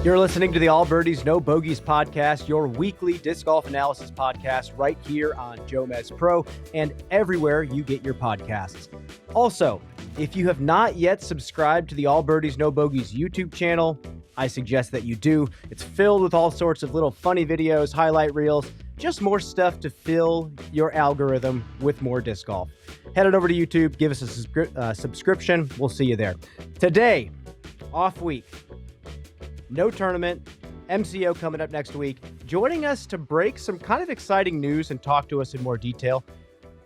You're listening to the All Birdies, No Bogeys podcast, your weekly disc golf analysis podcast right here on JomezPro and everywhere you get your podcasts. Also, if you have not yet subscribed to the All Birdies, No Bogeys YouTube channel, I suggest that you do. It's filled with all sorts of little funny videos, highlight reels, just more stuff to fill your algorithm with more disc golf. Head on over to YouTube, give us a subscription. We'll see you there. Today, off week. No tournament, MCO coming up next week. Joining us to break some kind of exciting news and talk to us in more detail,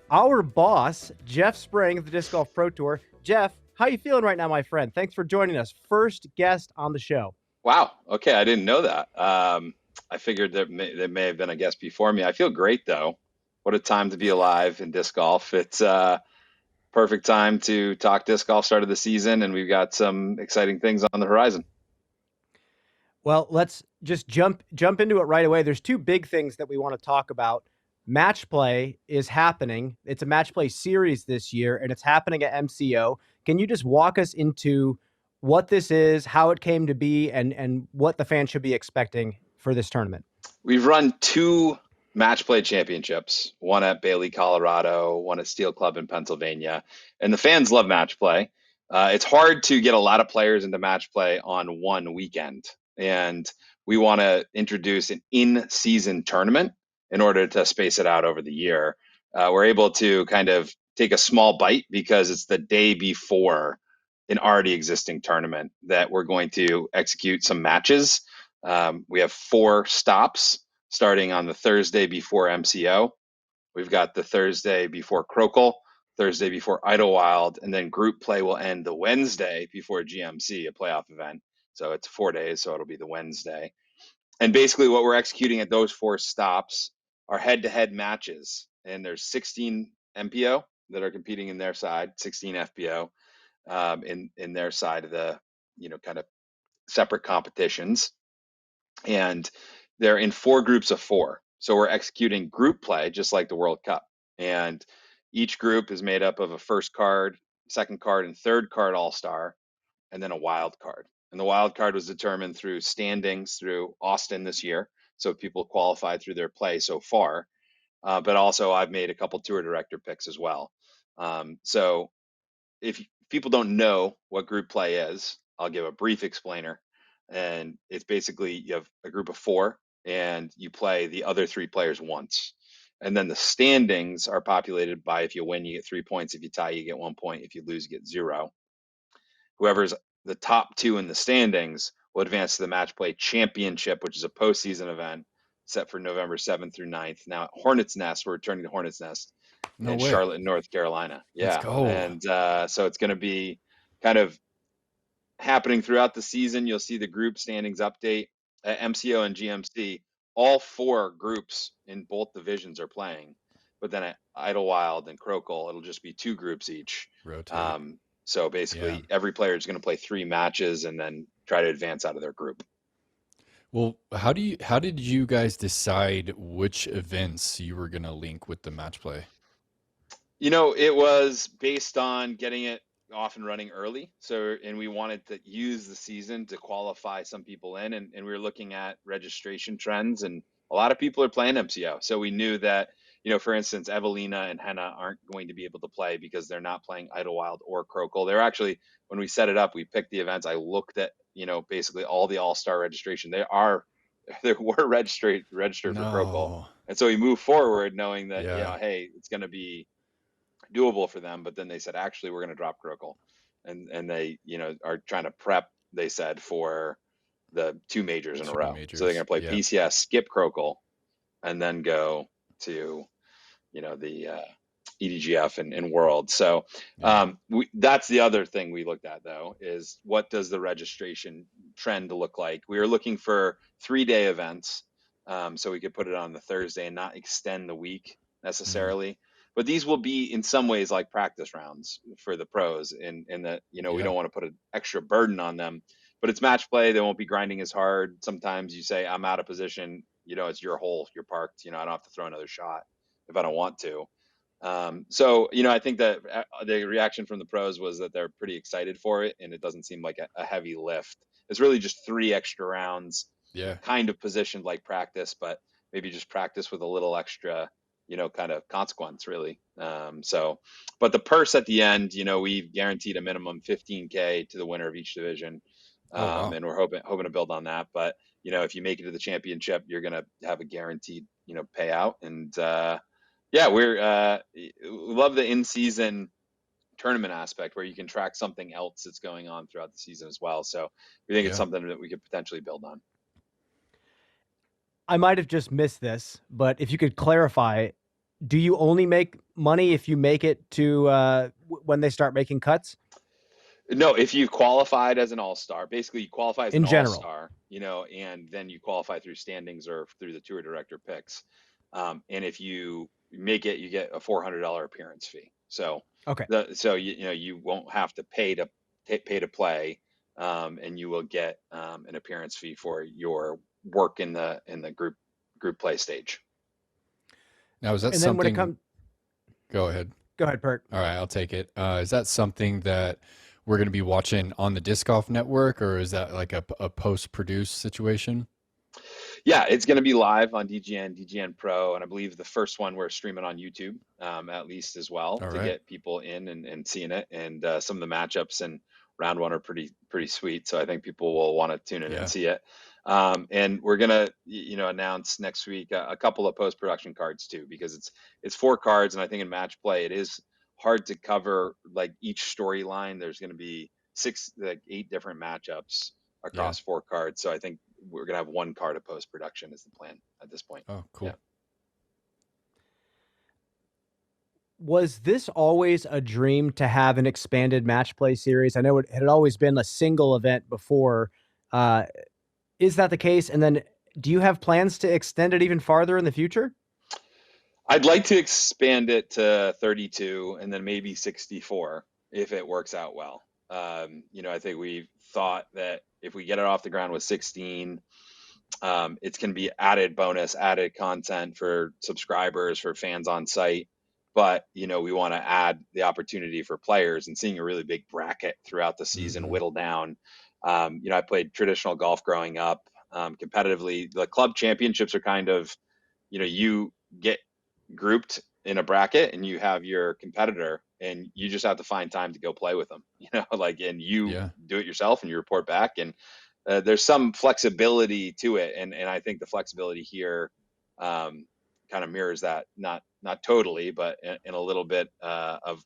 our boss, Jeff Spring of the Disc Golf Pro Tour. Jeff, how you feeling right now, my friend? Thanks for joining us. First guest on the show. Wow. Okay, I didn't know that. I figured there may have been a guest before me. I feel great, though. What a time to be alive in disc golf. It's perfect time to talk disc golf, start of the season, and we've got some exciting things on the horizon. Well, let's just jump into it right away. There's two big things that we want to talk about. Match play is happening. It's a match play series this year, and it's happening at MCO. Can you just walk us into what this is, how it came to be, and what the fans should be expecting for this tournament? We've run two match play championships, one at Bailey, Colorado, one at Steel Club in Pennsylvania, and the fans love match play. It's hard to get a lot of players into match play on one weekend. And we want to introduce an in-season tournament in order to space it out over the year. We're able to kind of take a small bite because it's the day before an already existing tournament that we're going to execute some matches. We have 4 stops starting on the Thursday before MCO. We've got the Thursday before Crocal, Thursday before Idlewild, and then group play will end the Wednesday before GMC, a playoff event. So it's 4 days, so it'll be the Wednesday. And basically what we're executing at those 4 stops are head-to-head matches. And there's 16 MPO that are competing in their side, 16 FPO in their side of the, kind of separate competitions. And they're in 4 groups of 4. So we're executing group play just like the World Cup. And each group is made up of a first card, second card, and third card all-star, and then a wild card. And the wild card was determined through standings through Austin this year. So people qualified through their play so far. But also I've made a couple tour director picks as well. So if people don't know what group play is, I'll give a brief explainer. And it's basically you have a group of 4 and you play the other 3 players once. And then the standings are populated by if you win, you get 3 points. If you tie, you get 1 point. If you lose, you get 0. Whoever's the top 2 in the standings will advance to the Match Play Championship, which is a postseason event set for November 7th through 9th. Now at Hornets Nest, we're returning to Hornets Nest in Charlotte, North Carolina. Yeah. Let's go. And so it's going to be kind of happening throughout the season. You'll see the group standings update at MCO and GMC. All 4 groups in both divisions are playing. But then at Idlewild and Crocal, it'll just be 2 groups each. Rotate. So basically, every player is going to play 3 matches and then try to advance out of their group. Well, how did you guys decide which events you were going to link with the match play? It was based on getting it off and running early. And we wanted to use the season to qualify some people in. And we were looking at registration trends, and a lot of people are playing MCO. So we knew that, for instance, Evelina and Henna aren't going to be able to play because they're not playing Idlewild or Crocal. They're actually, when we set it up, we picked the events. I looked at, basically all the all-star registration. They were registered for Crocal. And so we moved forward knowing that, hey, it's going to be doable for them. But then they said, actually, we're going to drop Crocal. And they, are trying to prep, they said, for the 2 majors in a row. So they're going to play PCS, skip Crocal, and then go to the EDGF and World. So that's the other thing we looked at, though, is what does the registration trend look like? We were looking for 3-day events, so we could put it on the Thursday and not extend the week necessarily. But these will be in some ways like practice rounds for the pros in that, we don't want to put an extra burden on them. But it's match play. They won't be grinding as hard. Sometimes you say, I'm out of position. It's your hole. You're parked. I don't have to throw another shot if I don't want to. So, I think that the reaction from the pros was that they're pretty excited for it, and it doesn't seem like a heavy lift. it's really just 3 extra rounds, Yeah. kind of positioned like practice, but maybe just practice with a little extra, kind of consequence, really. But the purse at the end, we've guaranteed a minimum 15K to the winner of each division. Oh, wow. And we're hoping to build on that. But, if you make it to the championship, you're going to have a guaranteed, payout. And, yeah, we love the in-season tournament aspect where you can track something else that's going on throughout the season as well. So we think it's Yeah. something that we could potentially build on. I might have just missed this, but if you could clarify, do you only make money if you make it to when they start making cuts? No, if you qualified as an all-star, basically you qualify as In an general. all-star, and then you qualify through standings or through the tour director picks. And if you make it, you get a $400 appearance fee. So, Okay. you won't have to pay to play, and you will get an appearance fee for your work in the group play stage. Now, is that And then when it something? comes, Go ahead. go ahead, Perk. All right, I'll take it. Is that something that we're going to be watching on the Disc Golf Network, or is that like a post-produced situation? Yeah, it's going to be live on DGN Pro, and I believe the first one we're streaming on YouTube, at least as well, All to right. get people in and seeing it. And some of the matchups in round one are pretty sweet, so I think people will want to tune in Yeah. and see it. And we're gonna announce next week a couple of post production cards too, because it's 4 cards, and I think in match play it is hard to cover like each storyline. There's going to be 8 different matchups across 4 cards, so I think we're gonna have 1 card of post production is the plan at this point. Oh, cool. Yeah. Was this always a dream to have an expanded match play series? I know it had always been a single event before. Is that the case? And then do you have plans to extend it even farther in the future? I'd like to expand it to 32 and then maybe 64 if it works out well. I think we've thought that if we get it off the ground with 16, it's going to be added bonus, added content for subscribers, for fans on site. But, we want to add the opportunity for players, and seeing a really big bracket throughout the season whittle down. I played traditional golf growing up competitively. The club championships are kind of, you get grouped in a bracket and you have your competitor and you just have to find time to go play with them, and you do it yourself and you report back. And there's some flexibility to it. And I think the flexibility here kind of mirrors that, not totally, but in a little bit of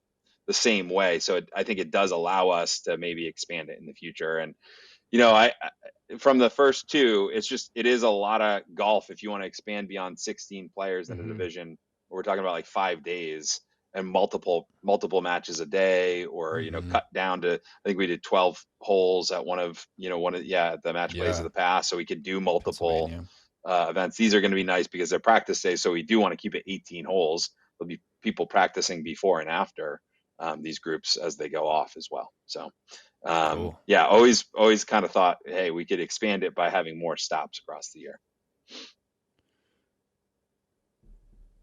the same way. So I think it does allow us to maybe expand it in the future. And, I from the first 2, it is a lot of golf if you want to expand beyond 16 players in a division. We're talking about like 5 days and multiple matches a day, or cut down to, I think we did 12 holes at one of the match plays of the past, so we could do multiple events. These are going to be nice because they're practice days, so we do want to keep it 18 holes. There'll be people practicing before and after these groups as they go off as well. So Cool. yeah, always kind of thought, hey, we could expand it by having more stops across the year.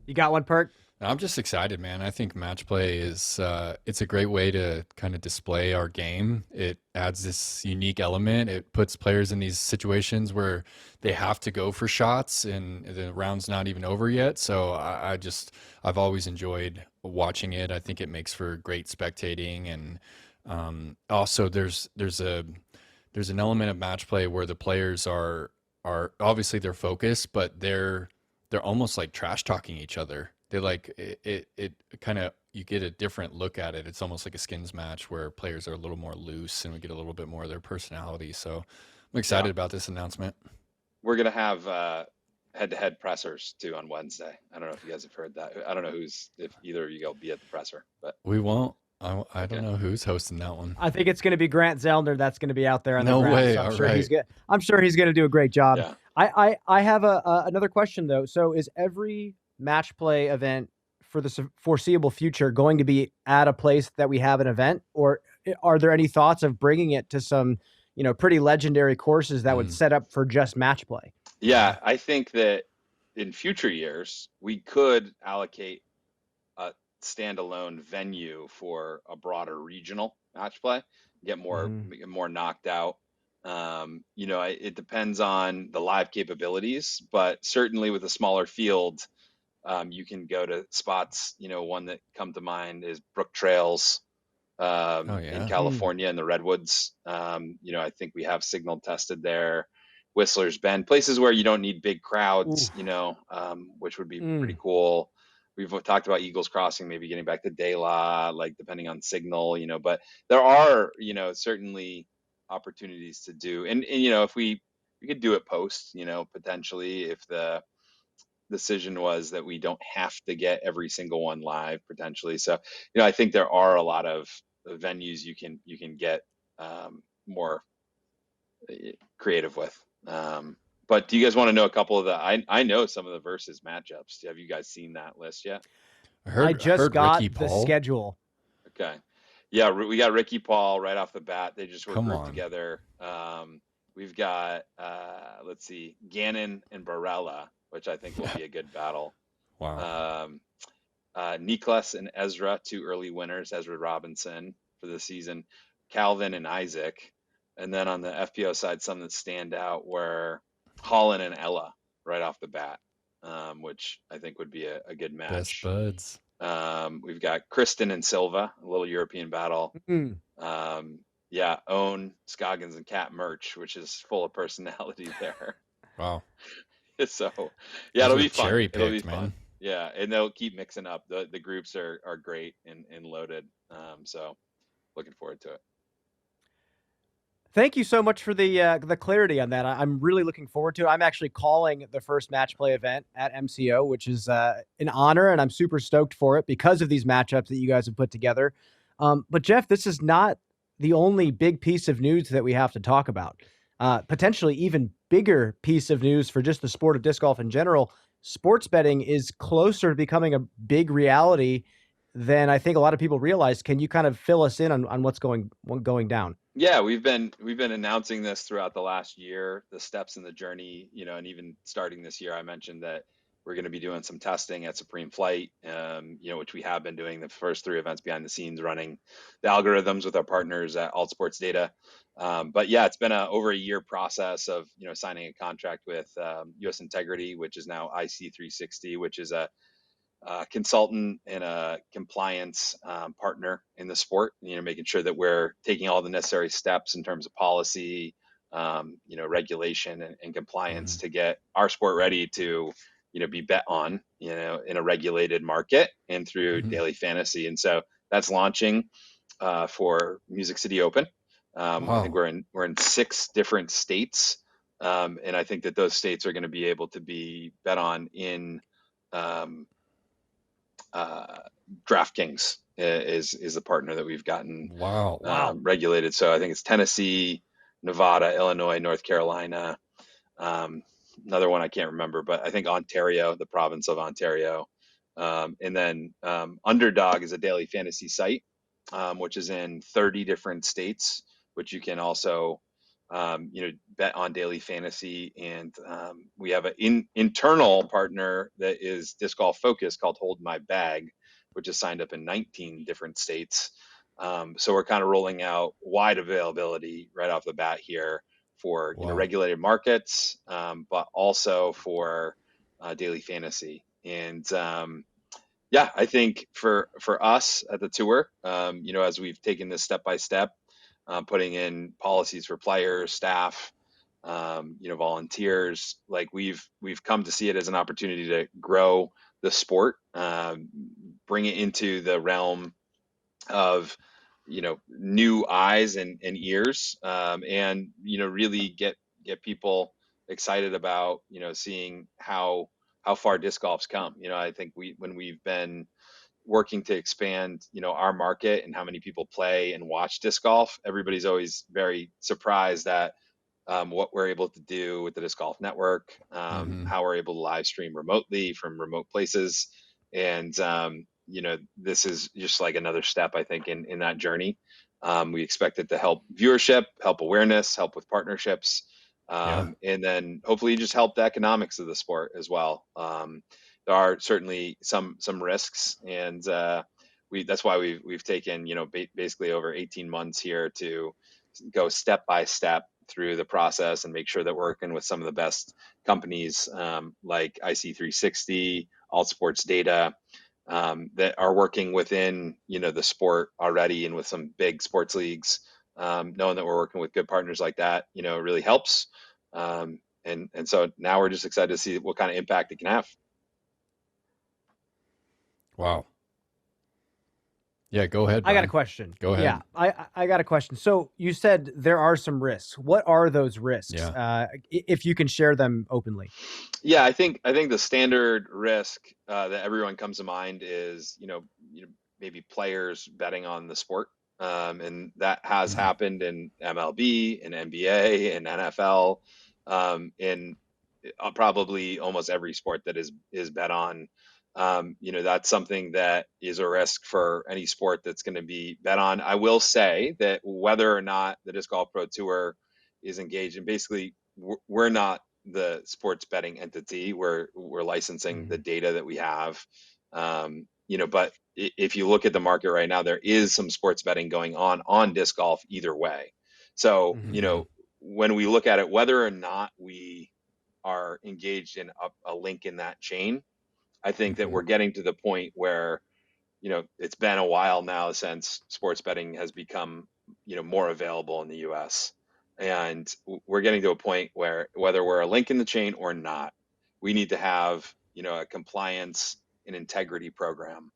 You got one, Perk? I'm just excited, man. I think match play is it's a great way to kind of display our game. It adds this unique element. It puts players in these situations where they have to go for shots and the round's not even over yet. So I've always enjoyed watching it. I think it makes for great spectating, and also there's an element of match play where the players are obviously they're focused, but they're almost like trash talking each other. They like it kind of, you get a different look at it. It's almost like a skins match where players are a little more loose and we get a little bit more of their personality. So I'm excited about this announcement. We're going to have head-to-head pressers too on Wednesday. I don't know if you guys have heard that. I don't know if either of you will be at the presser, but we won't. I don't know who's hosting that one. I think it's going to be Grant Zellner that's going to be out there on the ground. way. So All right. I'm sure he's going to do a great job. Yeah. I have another question though. So is every match play event for the foreseeable future going to be at a place that we have an event, or are there any thoughts of bringing it to some, pretty legendary courses that would set up for just match play? Yeah, I think that in future years we could allocate a standalone venue for a broader regional match play, get more knocked out. It depends on the live capabilities, but certainly with a smaller field, you can go to spots. One that come to mind is Brook Trails Oh in yeah. California in the Redwoods. I think we have signal tested there. Whistler's Bend, places where you don't need big Ooh. crowds, which would be pretty cool. We've talked about Eagles Crossing, maybe getting back to De La, like depending on signal, but there are, certainly opportunities to do. And if we could do it post, potentially if the decision was that we don't have to get every single one live potentially. So, I think there are a lot of venues you can get more creative with. But do you guys want to know a couple of the? I know some of the versus matchups. Have you guys seen that list yet? I I heard just got Ricky the Paul. schedule. Okay, yeah, we got Ricky Paul right off the bat. They just were Come grouped on. together. We've got let's see, Gannon and Barella, which I think will be a good battle. Wow. Niklas and Ezra, two early winners. Ezra Robinson for the season. Calvin and Isaac. And then on the FPO side, some that stand out were Holland and Ella right off the bat, which I think would be a good Best match. buds. We've got Kristen and Silva, a little European battle. Owen, Scoggins, and Cat Merch, which is full of personality there. Wow. So, Those it'll are be fun. cherry It'll be picked, fun. man. Yeah, and they'll keep mixing up. The groups are great and loaded. So looking forward to it. Thank you so much for the clarity on that. I'm really looking forward to it. I'm actually calling the first match play event at MCO, which is an honor, and I'm super stoked for it because of these matchups that you guys have put together. But Jeff, this is not the only big piece of news that we have to talk about. Potentially even bigger piece of news for just the sport of disc golf in general. Sports betting is closer to becoming a big reality than I think a lot of people realize. Can you kind of fill us in on what's going down? Yeah, we've been announcing this throughout the last year, the steps in the journey, and even starting this year, I mentioned that we're going to be doing some testing at Supreme Flight, which we have been doing the first 3 events behind the scenes, running the algorithms with our partners at Alt Sports Data. But yeah, it's been over a year process of, signing a contract with US Integrity, which is now IC360, which is a consultant and a compliance partner in the sport, making sure that we're taking all the necessary steps in terms of policy, regulation and compliance to get our sport ready to, be bet on, in a regulated market and through daily fantasy. And so that's launching for Music City Open. I think Wow. we're in 6 different states. And I think that those states are going to be able to be bet on in DraftKings is the partner that we've gotten Wow. regulated. So I think it's Tennessee, Nevada, Illinois, North Carolina. Another one I can't remember, but I think Ontario, the province of Ontario. And then Underdog is a daily fantasy site, which is in 30 different states, which you can also bet on daily fantasy. And we have an internal partner that is disc golf focused called Hold My Bag, which is signed up in 19 different states. So we're kind of rolling out wide availability right off the bat here for Wow. regulated markets, but also for daily fantasy. And I think for us at the tour, as we've taken this step by step, putting in policies for players, staff, volunteers, like we've come to see it as an opportunity to grow the sport, bring it into the realm of new eyes and ears, and really get people excited about seeing how far disc golf's come. I think when we've been working to expand our market and how many people play and watch disc golf, everybody's always very surprised at what we're able to do with the Disc Golf Network, how we're able to live stream remotely from remote places. And, this is just like another step, I think, in that journey. We expect it to help viewership, help awareness, help with partnerships, and then hopefully just help the economics of the sport as well. There are certainly some risks, and that's why we've taken, basically over 18 months here to go step by step through the process and make sure that we're working with some of the best companies like IC360, All Sports Data, that are working within the sport already and with some big sports leagues. Knowing that we're working with good partners like that, really helps. And so now we're just excited to see what kind of impact it can have. Wow. Yeah, go ahead, I got a Brian. question. Go ahead. Yeah, I got a question. So you said there are some risks. What are those risks? Yeah. If you can share them openly. Yeah, I think the standard risk that everyone comes to mind is maybe players betting on the sport, and that has Mhm. happened in MLB, in NBA, in NFL, in probably almost every sport that is bet on. That's something that is a risk for any sport that's going to be bet on. I will say that whether or not the Disc Golf Pro Tour is engaged, and basically we're not the sports betting entity. We're licensing the data that we have. But if you look at the market right now, there is some sports betting going on disc golf either way. So, Mhm. when we look at it, whether or not we are engaged in a link in that chain, I think that Mhm. we're getting to the point where, it's been a while now since sports betting has become, more available in the US. And we're getting to a point where whether we're a link in the chain or not, we need to have, a compliance and integrity program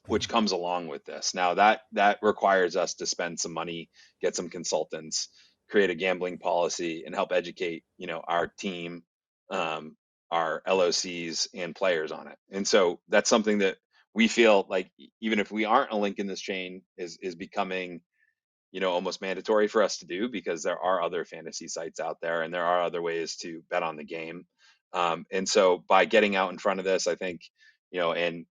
which comes along with this. Now that requires us to spend some money, get some consultants, create a gambling policy, and help educate our team, our LOCs, and players on it. And so that's something that we feel like even if we aren't a link in this chain is becoming almost mandatory for us to do because there are other fantasy sites out there and there are other ways to bet on the game. And so by getting out in front of this, I think and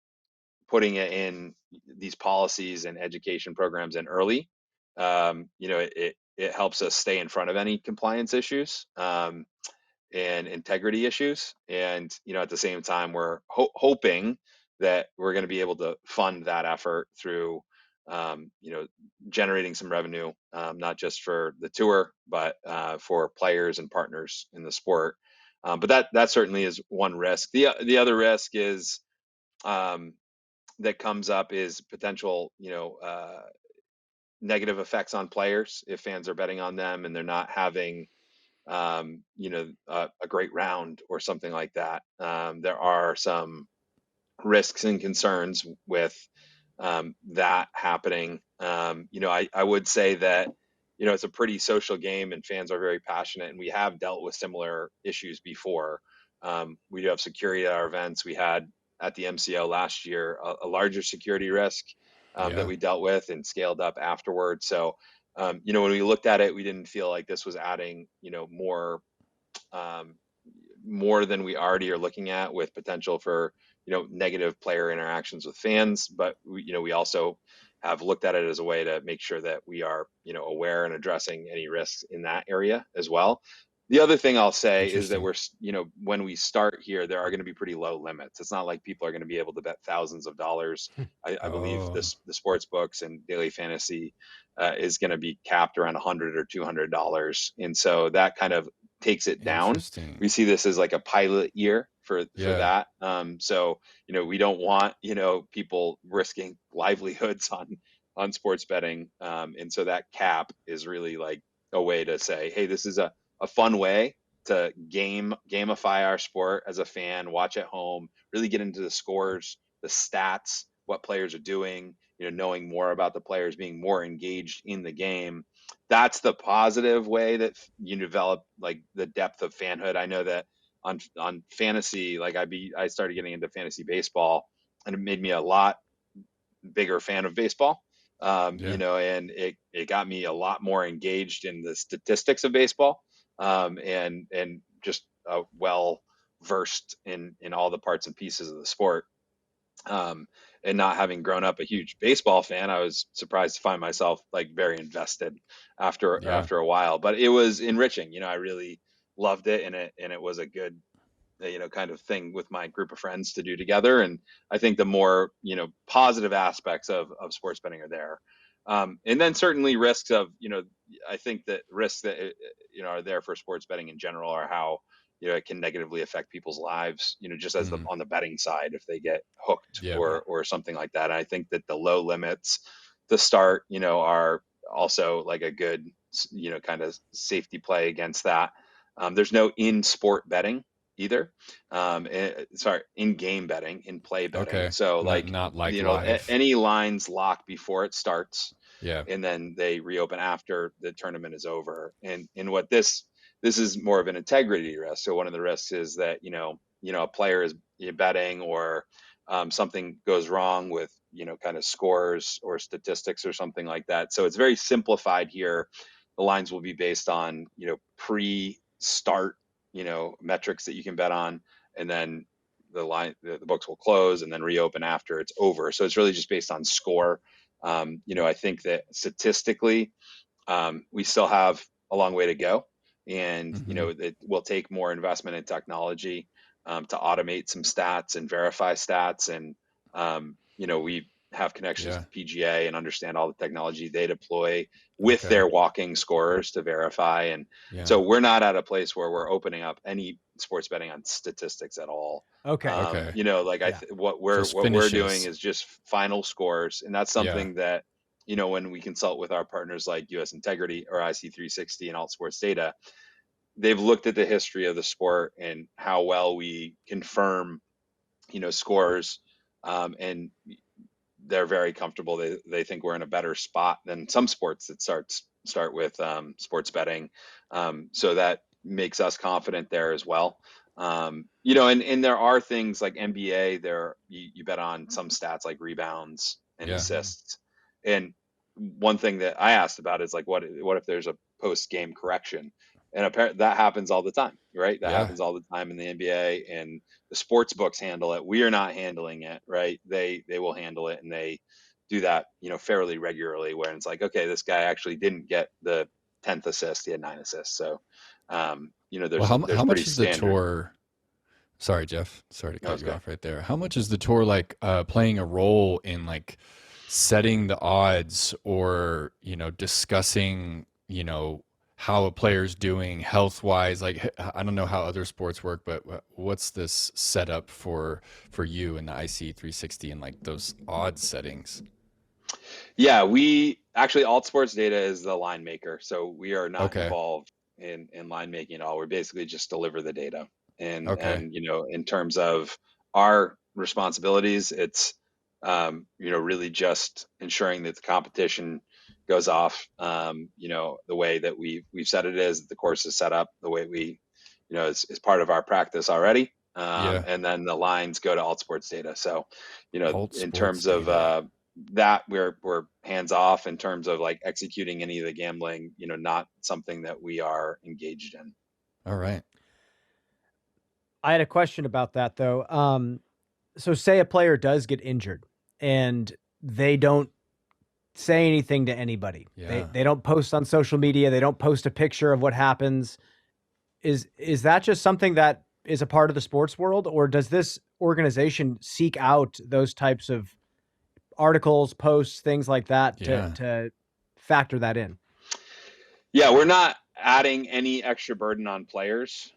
putting it in these policies and education programs in early, it helps us stay in front of any compliance issues and integrity issues. And at the same time, we're hoping that we're going to be able to fund that effort through generating some revenue, not just for the tour, but for players and partners in the sport. But that certainly is one risk. The other risk is um, that comes up is potential, negative effects on players if fans are betting on them and they're not having, a great round or something like that. There are some risks and concerns with that happening. I would say that, it's a pretty social game and fans are very passionate, and we have dealt with similar issues before. We do have security at our events. We had at the MCO last year a larger security risk that Yeah. we dealt with and scaled up afterwards. So, when we looked at it, we didn't feel like this was adding, um, more than we already are looking at with potential for negative player interactions with fans. But we also have looked at it as a way to make sure that we are aware and addressing any risks in that area as well. The other thing I'll say is that Interesting. we're when we start here, there are going to be pretty low limits. It's not like people are going to be able to bet thousands of dollars. I believe Oh, the sports books and daily fantasy is going to be capped around $100 or $200, and so that kind of takes it down. interesting. We see this as like a pilot year for Yeah. that. So we don't want people risking livelihoods on sports betting, and so that cap is really like a way to say, hey, this is a fun way to gamify our sport as a fan, watch at home, really get into the scores, the stats, what players are doing, knowing more about the players, being more engaged in the game. That's the positive way that you develop like the depth of fanhood. I know that on fantasy, like I started getting into fantasy baseball, and it made me a lot bigger fan of baseball. Yeah. And it got me a lot more engaged in the statistics of baseball, and just well versed in all the parts and pieces of the sport. Um, and not having grown up a huge baseball fan, I was surprised to find myself like very invested Yeah. after a while. But it was enriching. I really loved it, and it was a good kind of thing with my group of friends to do together. And I think the more positive aspects of sports betting are there. And then certainly risks of I think that risks that are there for sports betting in general, or how it can negatively affect people's lives, just as Mm, on the betting side, if they get hooked yeah. or something like that. And I think that the low limits to start, are also like a good, kind of safety play against that. There's no in sport betting either. Sorry, in game betting, in play betting. Okay. So like, Not like live. any lines lock before it starts, Yeah. and then they reopen after the tournament is over. And what this is more of an integrity risk. So one of the risks is that a player is betting, or something goes wrong with kind of scores or statistics or something like that. So it's very simplified here. The lines will be based on pre-start metrics that you can bet on, and then the books will close and then reopen after it's over. So it's really just based on score. I think that statistically, we still have a long way to go, and Hmm. it will take more investment in technology to automate some stats and verify stats. And we have connections Yeah. with PGA and understand all the technology they deploy with Okay. their walking scores to verify. And Yeah. so we're not at a place where we're opening up any sports betting on statistics at all. Okay. Okay. Like Yeah. what Just we're doing finishes. is just final scores, and that's Yeah. something that when we consult with our partners like US Integrity or IC360 and Alt Sports Data, they've looked at the history of the sport and how well we confirm, scores, and they're very comfortable. They think we're in a better spot than some sports that start with sports betting. So that makes us confident there as well. And there are things like NBA. There you bet on some stats like rebounds and Yeah. Mhm. assists. And one thing that I asked about is like, what if there's a post game correction? And apparently that happens all the time, right? That Yeah. happens all the time in the NBA, and the sports books handle it. We are not handling it, right? They will handle it, and they do that, fairly regularly. Where it's like, okay, this guy actually didn't get the 10th assist; he had 9 assists. So, Well, there's how pretty much is the standard. tour? Sorry, Jeff. Sorry to No, cut it's you good. off right there. How much is the tour like playing a role in like setting the odds, or, discussing, how a player's doing health wise? Like I don't know how other sports work, but what's this setup for you in the IC 360 and like those odds settings? Yeah, we actually, Alt Sports Data is the line maker, so we are not Okay. involved in line making at all. We basically just deliver the data, and Okay. in terms of our responsibilities, it's really just ensuring that the competition goes off, the way that we've said it is, the course is set up the way we, is part of our practice already. Yeah. And then the lines go to Alt Sports Data. So, Alt in sports terms of data. that, we're hands off in terms of like executing any of the gambling, not something that we are engaged in. All right. I had a question about that though. So say a player does get injured and they don't say anything to anybody. Yeah. They don't post on social media. They don't post a picture of what happens. Is that just something that is a part of the sports world, or does this organization seek out those types of articles, posts, things like that Yeah. to factor that in? Yeah, we're not adding any extra burden on players.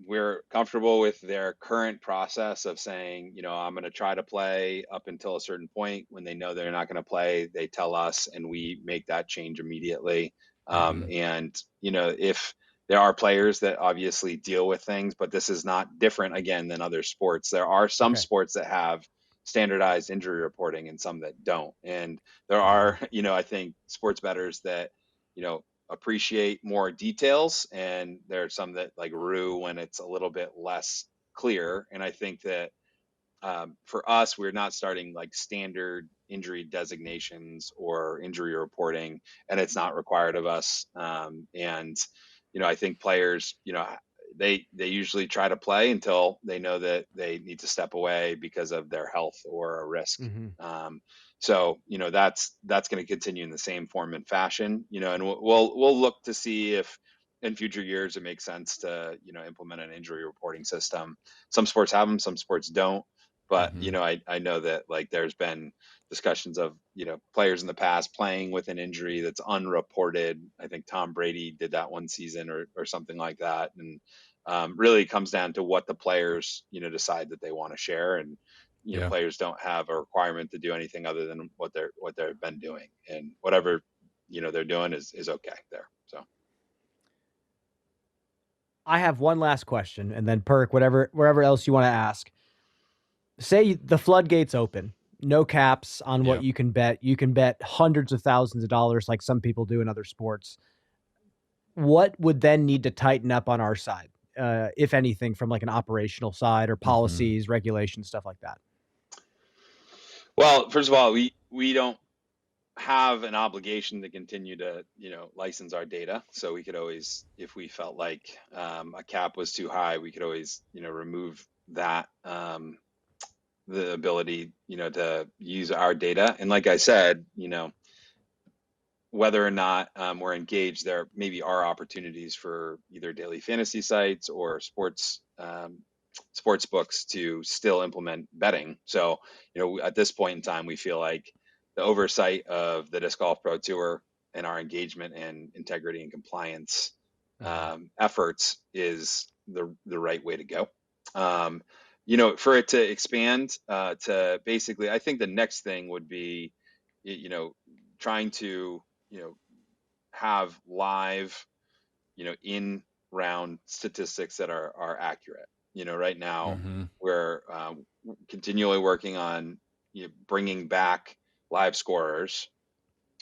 We're comfortable with their current process of saying, I'm going to try to play up until a certain point. When they know they're not going to play, they tell us, and we make that change immediately. Hmm. And, if there are players that obviously deal with things, but this is not different again than other sports. There are some Okay. sports that have standardized injury reporting and some that don't. And there Uh, are, I think sports bettors that, appreciate more details, and there are some that like rue when it's a little bit less clear. And I think that for us, we're not starting like standard injury designations or injury reporting, and it's not required of us. And I think players, they usually try to play until they know that they need to step away because of their health or a risk. Mm-hmm. Um, so that's going to continue in the same form and fashion, and we'll look to see if in future years it makes sense to implement an injury reporting system. Some sports have them, some sports don't. But, Hmm. I know that like there's been discussions of, players in the past playing with an injury that's unreported. I think Tom Brady did that one season or something like that. And really comes down to what the players, decide that they want to share. And, Yeah. players don't have a requirement to do anything other than what they've been doing, and whatever, they're doing is okay there. So. I have one last question, and then Perk, wherever else you want to ask. Say the floodgates open, no caps on what Yeah. you can bet. You can bet hundreds of thousands of dollars like some people do in other sports. What would then need to tighten up on our side, if anything, from like an operational side or Hmm. policies, regulations, stuff like that? Well, first of all, we don't have an obligation to continue to, license our data. So we could always, if we felt like a cap was too high, we could always, remove that, the ability, to use our data. And like I said, whether or not we're engaged, there maybe are opportunities for either daily fantasy sites or sports books to still implement betting. So, at this point in time, we feel like the oversight of the Disc Golf Pro Tour and our engagement and integrity and compliance efforts is the right way to go. For it to expand to basically, I think the next thing would be, trying to, have live, in round statistics that are accurate. Right now Hmm. we're continually working on, bringing back live scorers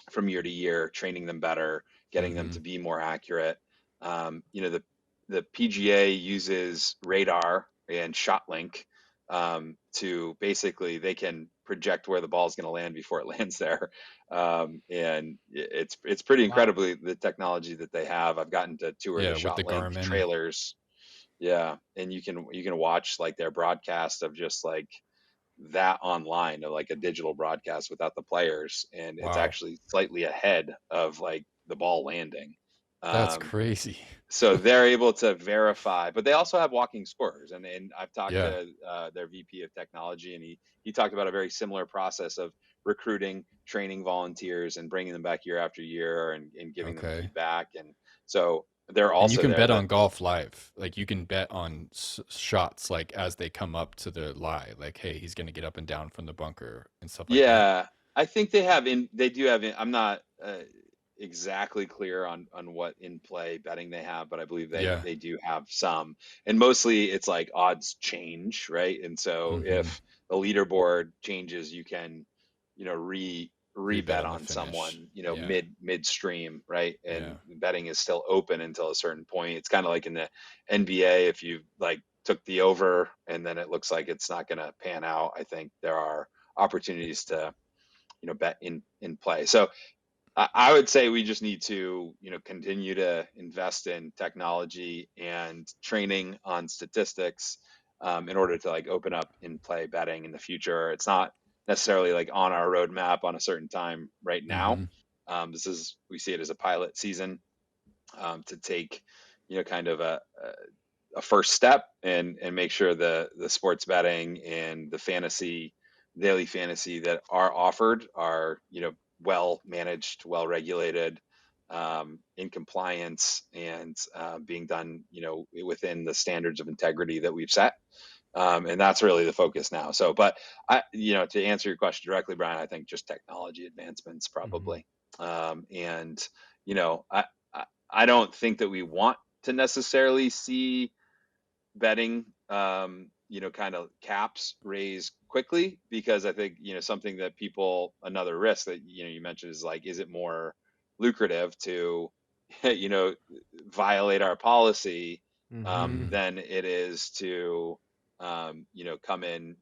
from year to year, training them better, getting them Hmm. to be more accurate. The PGA uses radar and ShotLink to basically, they can project where the ball is going to land before it lands there, and it's pretty Wow. incredibly the technology that they have. I've gotten to tour the Yeah, with the ShotLink Garmin. trailers, yeah, and you can watch like their broadcast of just like that online, of like a digital broadcast without the players, and it's Wow, actually slightly ahead of like the ball landing. that's um, crazy. so they're able to verify, but they also have walking scorers, and I've talked Yeah. to their VP of technology, and he talked about a very similar process of recruiting, training volunteers and bringing them back year after year, and giving them Okay. feedback. And so they're And you also can there bet that, on golf live. Like you can bet on shots like as they come up to the lie. Like, hey, he's going to get up and down from the bunker and stuff like that. yeah, I think they do have I'm not exactly clear on what in play betting they have, but I believe they Yeah. they do have some. And mostly it's like odds change, right? And so Hmm. if the leaderboard changes, you can, Rebet rebet on the on finish. someone, Yeah. midstream, right? Yeah. And betting is still open until a certain point. It's kind of like in the NBA, if you like took the over and then it looks like it's not going to pan out, I think there are opportunities to, bet in play. So I would say we just need to, continue to invest in technology and training on statistics, in order to like open up in play betting in the future. It's not necessarily like on our roadmap on a certain time right now. Hmm. We see it as a pilot season, to take, kind of a first step, and make sure the sports betting and the daily fantasy that are offered are, well managed, well regulated, in compliance, and being done, within the standards of integrity that we've set. And that's really the focus now. So, but to answer your question directly, Brian, I think just technology advancements Hmm. probably. And you know, I, I I don't think that we want to necessarily see betting, kind of caps raised quickly, because I think, something that another risk that, you mentioned is like, is it more lucrative to, you know, violate our policy, Hmm. than it is to, come in,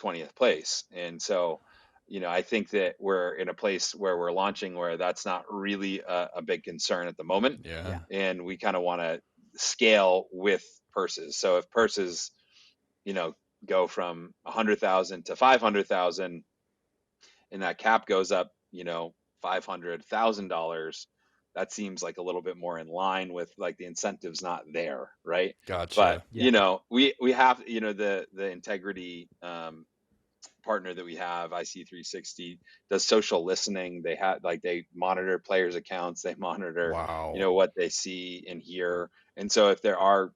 20th place. And so, I think that we're in a place where we're launching where that's not really a big concern at the moment, Yeah. Yeah. and we kind of want to scale with purses. So if purses, you know, go from 100,000 to 500,000, and that cap goes up, $500,000, that seems like a little bit more in line with like the incentives not there, right? But Gotcha. Yeah. we have the integrity partner that we have, IC360, does social listening. They monitor players' accounts, they monitor Wow. what they see and hear, and so if there are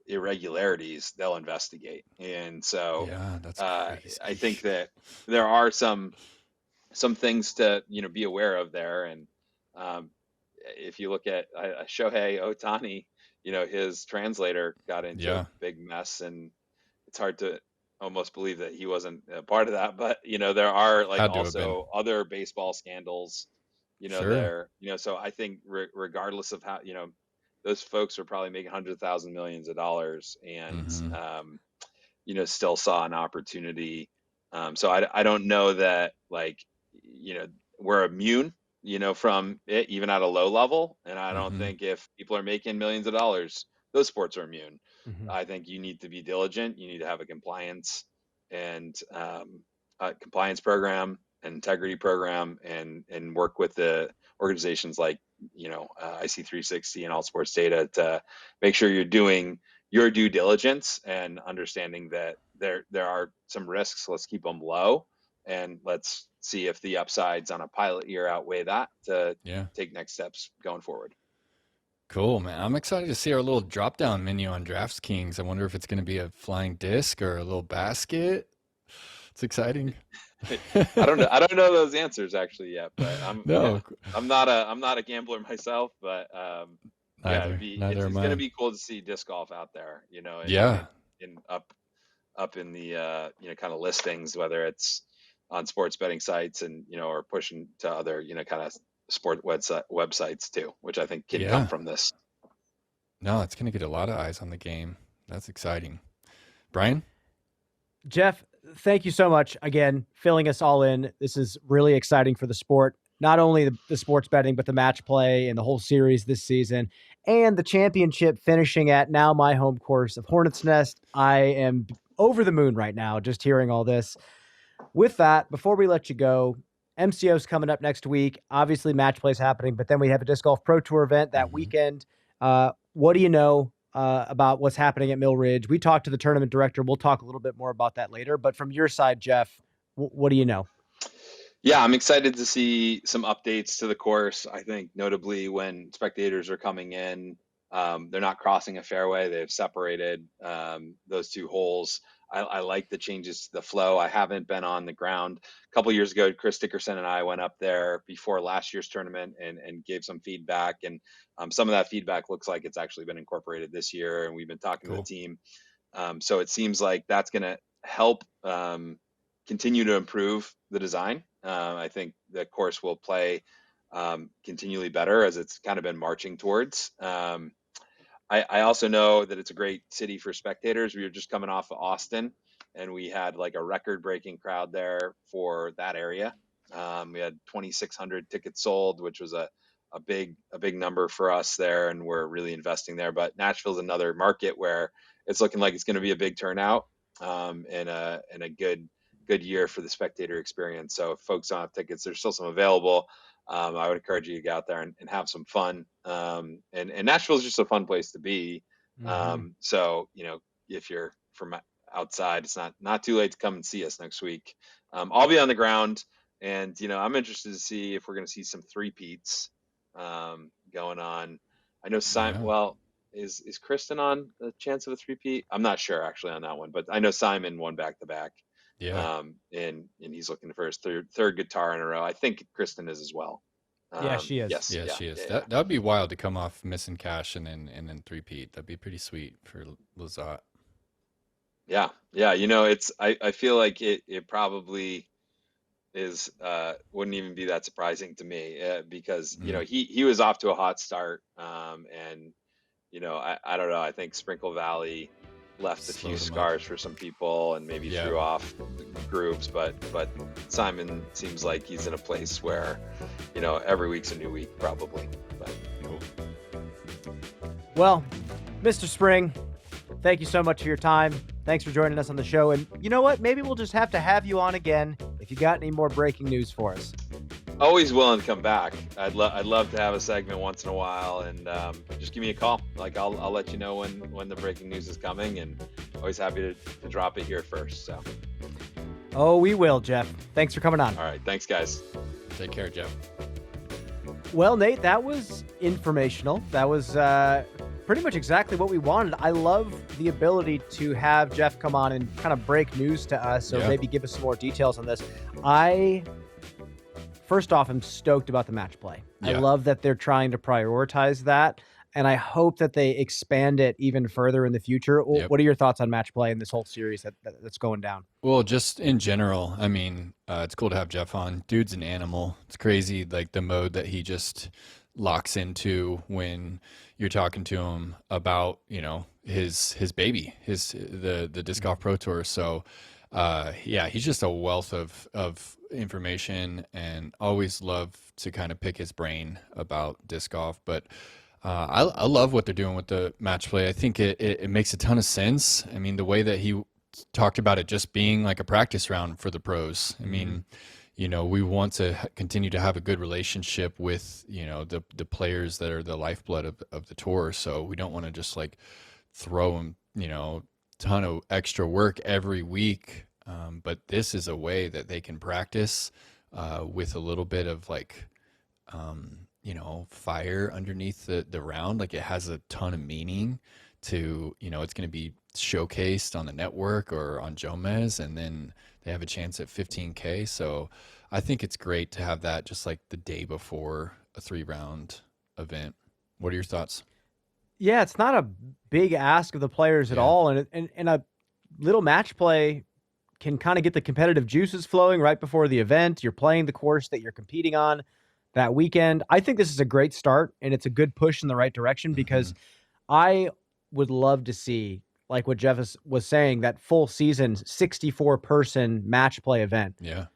irregularities, they'll investigate. And so Yeah, that's I crazy. think that there are some things to be aware of there. And um, if you look at Shohei Ohtani, his translator got into a Yeah, big mess, and it's hard to almost believe that he wasn't a part of that. But there are like had to have been. also other baseball scandals, Sure. there. So I think regardless of how those folks are probably making hundred thousand millions of dollars, and Hmm. still saw an opportunity. So I don't know that like we're immune from it even at a low level, and I don't Hmm. think if people are making millions of dollars, those sports are immune. Mhm. I think you need to be diligent. You need to have a and compliance program, and integrity program, and work with the organizations like IC360 and All Sports Data to make sure you're doing your due diligence and understanding that there are some risks. Let's keep them low, and let's see if the upsides on a pilot year outweigh that to Yeah. take next steps going forward. Cool, man. I'm excited to see our little drop down menu on DraftKings. I wonder if it's going to be a flying disc or a little basket. It's exciting. I don't know those answers actually yet, but No, I'm not a gambler myself, but yeah, neither it's am going to I. be cool to see disc golf out there, Yeah, in up in the kind of listings, whether it's on sports betting sites, and or pushing to other kind of sport websites too, which I think can come yeah. from this. No, it's going to get a lot of eyes on the game. That's exciting. Brian? Jeff, thank you so much again, filling us all in. This is really exciting for the sport. Not only the sports betting, but the match play and the whole series this season, and the championship finishing at now my home course of Hornets Nest. I am over the moon right now just hearing all this. With that, before we let you go, MCO's coming up next week. Obviously, match play is happening, but then we have a Disc Golf Pro Tour event that Hmm. weekend. What do you know about what's happening at Mill Ridge? We talked to the tournament director. We'll talk a little bit more about that later. But from your side, Jeff, what do you know? Yeah, I'm excited to see some updates to the course. I think notably when spectators are coming in, they're not crossing a fairway. They've separated those two holes. I like the changes to the flow. I haven't been on the ground. A couple years ago, Chris Dickerson and I went up there before last year's tournament and gave some feedback. And some of that feedback looks like it's actually been incorporated this year. And we've been talking to the Cool. team. So it seems like that's going to help continue to improve the design. I think the course will play continually better as it's kind of been marching towards. I also know that it's a great city for spectators. We were just coming off of Austin, and we had like a record-breaking crowd there for that area. We had 2,600 tickets sold, which was a big number for us there, and we're really investing there. But Nashville's another market where it's looking like it's going to be a big turnout, and a good year for the spectator experience. So if folks don't have tickets, there's still some available. I would encourage you to get out there and have some fun. And Nashville is just a fun place to be. Mm-hmm. So if you're from outside, it's not too late to come and see us next week. I'll be on the ground, and I'm interested to see if we're going to see some three-peats going on. I know Simon. Yeah. Well, is Kristen on a chance of a three-peat? I'm not sure actually on that one, but I know Simon won back-to-back. Yeah. And he's looking for his third guitar in a row. I think Kristen is as well. Yeah, she is. Yes, Yeah, yeah, she is. yeah, That would be wild to come off missing cash and then three-peat. That'd be pretty sweet for Lazat. yeah. It's I feel like it probably is wouldn't even be that surprising to me because Mm. he was off to a hot start, and I don't know. I think Sprinkle Valley left a few Slowed him up. scars for some people and maybe Yeah. threw off groups, but Simon seems like he's in a place where every week's a new week probably. But Cool. Well, Mr. Spring, thank you so much for your time. Thanks for joining us on the show. And you know what? Maybe we'll just have to have you on again if you got any more breaking news for us. Always willing to come back. I'd love to have a segment once in a while, and just give me a call. Like I'll let you know when the breaking news is coming, and always happy to drop it here first. So. Oh, we will, Jeff. Thanks for coming on. All right, thanks guys. Take care, Jeff. Well, Nate, that was informational. That was pretty much exactly what we wanted. I love the ability to have Jeff come on and kind of break news to us, or maybe give us some more details on this. First off, I'm stoked about the match play. I love that they're trying to prioritize that, and I hope that they expand it even further in the future. What are your thoughts on match play in this whole series that's going down? Well, just in general, I mean, it's cool to have Jeff on. Dude's an animal. It's crazy, like the mode that he just locks into when you're talking to him about, his baby, the Disc Golf Pro Tour. So he's just a wealth of information, and always love to kind of pick his brain about disc golf. But I love what they're doing with the match play. I think it makes a ton of sense. I mean, the way that he talked about it just being like a practice round for the pros. I mean, we want to continue to have a good relationship with, the players that are the lifeblood of the tour. So we don't want to just like throw them, ton of extra work every week. But this is a way that they can practice with a little bit of like, fire underneath the round. Like it has a ton of meaning to, it's going to be showcased on the network or on Jomez, and then they have a chance at 15K. So I think it's great to have that just like the day before a 3-round event. What are your thoughts? Yeah, it's not a big ask of the players at all. And a little match play can kind of get the competitive juices flowing right before the event. You're playing the course that you're competing on that weekend. I think this is a great start, and it's a good push in the right direction, because I would love to see, like what Jeff was saying, that full season 64-person match play event. Yeah.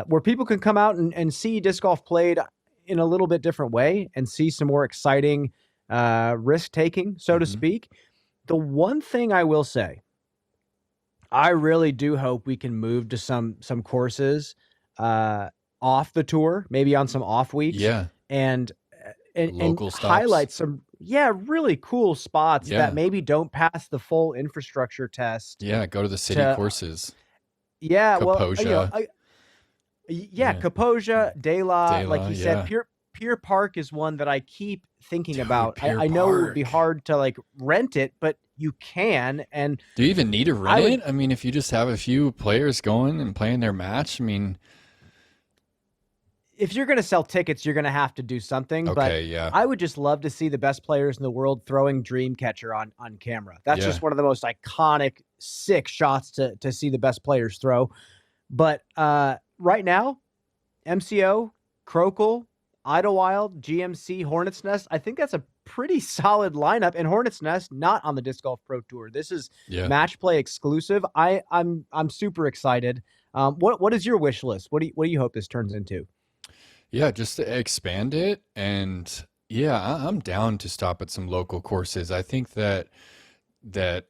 Where people can come out and see disc golf played in a little bit different way and see some more exciting risk-taking, so to speak. The one thing I will say, I really do hope we can move to some courses off the tour, maybe on some off weeks. Yeah. And local stops. Highlight some really cool spots that maybe don't pass the full infrastructure test. Yeah, go to the city courses. Yeah, Kaposia. Kaposia, De La, like you said, Pier Park is one that I keep thinking about. I know it would be hard to like rent it, but you can. And do you even need to rent it? I mean, if you just have a few players going and playing their match, I mean, if you're going to sell tickets, you're going to have to do something. Okay, but I would just love to see the best players in the world throwing Dreamcatcher on camera. That's just one of the most iconic, sick shots to see the best players throw. But right now, MCO, Crokel, Idlewild, GMC, Hornets Nest, I think that's a pretty solid lineup. And Hornets Nest, not on the Disc Golf Pro Tour. This is match play exclusive. I'm super excited. What is your wish list? What do you hope this turns into? Yeah, just to expand it. And I'm down to stop at some local courses. I think that the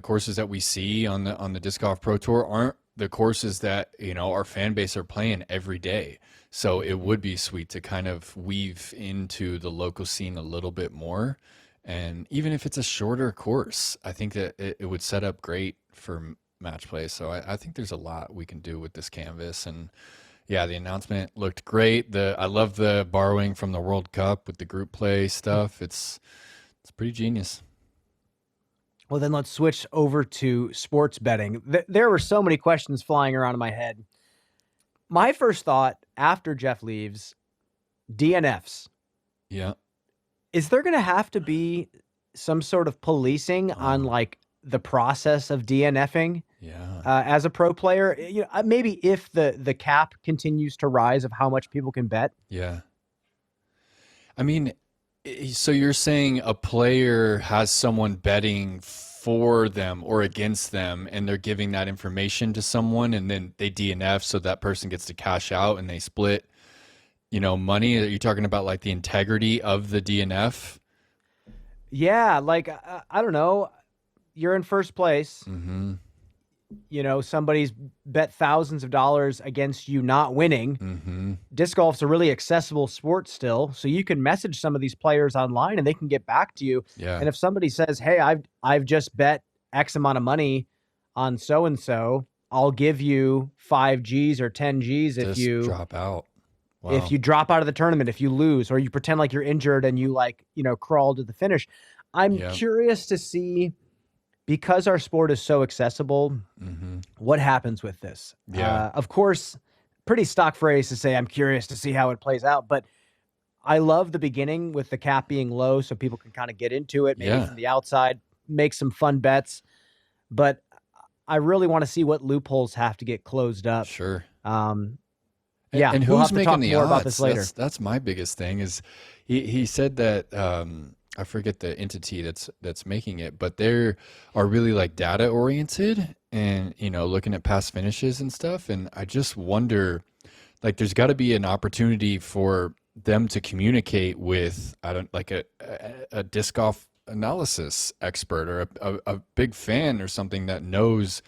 courses that we see on the Disc Golf Pro Tour aren't the courses that, our fan base are playing every day. So it would be sweet to kind of weave into the local scene a little bit more. And even if it's a shorter course, I think that it would set up great for match play. So I think there's a lot we can do with this canvas. And the announcement looked great. I love the borrowing from the World Cup with the group play stuff. It's pretty genius. Well, then let's switch over to sports betting. There were so many questions flying around in my head. My first thought after Jeff leaves, DNFs. Yeah. Is there going to have to be some sort of policing on like the process of DNFing? Yeah. As a pro player, maybe if the cap continues to rise of how much people can bet. Yeah. I mean, so you're saying a player has someone betting for them or against them, and they're giving that information to someone, and then they DNF, so that person gets to cash out, and they split, money? Are you talking about like the integrity of the DNF? Yeah, like I don't know. You're in first place. Mm-hmm. somebody's bet thousands of dollars against you not winning. Mm-hmm. Disc golf's a really accessible sport still, so you can message some of these players online and they can get back to you. Yeah. And if somebody says, "Hey, I've just bet X amount of money on so and so, I'll give you 5 G's or 10 G's if Just you drop out. Wow. if you drop out of the tournament, if you lose, or you pretend like you're injured and you crawl to the finish." I'm curious to see, because our sport is so accessible, what happens with this. Yeah. Of course, pretty stock phrase to say I'm curious to see how it plays out, but I love the beginning with the cap being low so people can kind of get into it, maybe from the outside, make some fun bets. But I really want to see what loopholes have to get closed up. Sure. And who's we'll have to making talk the more odds? about this later. That's my biggest thing. Is he said that I forget the entity that's making it, but they are really like data oriented and looking at past finishes and stuff. And I just wonder, like, there's got to be an opportunity for them to communicate with a disc golf analysis expert or a big fan or something that knows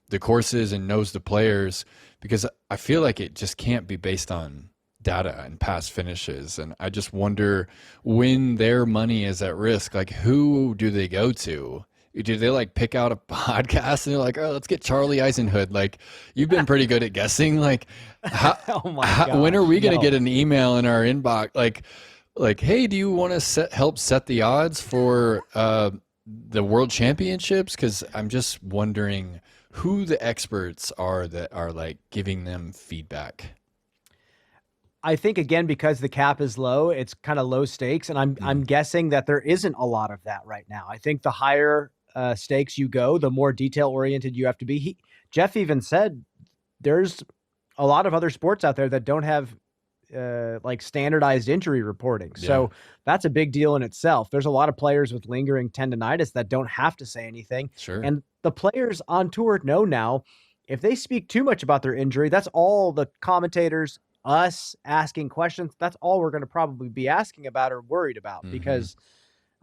the courses and knows the players, because I feel like it just can't be based on data and past finishes. And I just wonder, when their money is at risk, like, who do they go to? Do they like pick out a podcast and they're like, "Oh, let's get Charlie Eisenhood"? Like, you've been pretty good at guessing. Like, when are we going to get an email in our inbox? Like, "Hey, do you want to help set the odds for the World Championships?" Because I'm just wondering who the experts are that are like giving them feedback. I think, again, because the cap is low, it's kind of low stakes, and I'm guessing that there isn't a lot of that right now. I think the higher stakes you go, the more detail oriented you have to be. Jeff even said there's a lot of other sports out there that don't have like standardized injury reporting. So that's a big deal in itself. There's a lot of players with lingering tendonitis that don't have to say anything. Sure. And the players on tour know now, if they speak too much about their injury, that's all the commentators, us asking questions, that's all we're going to probably be asking about or worried about, because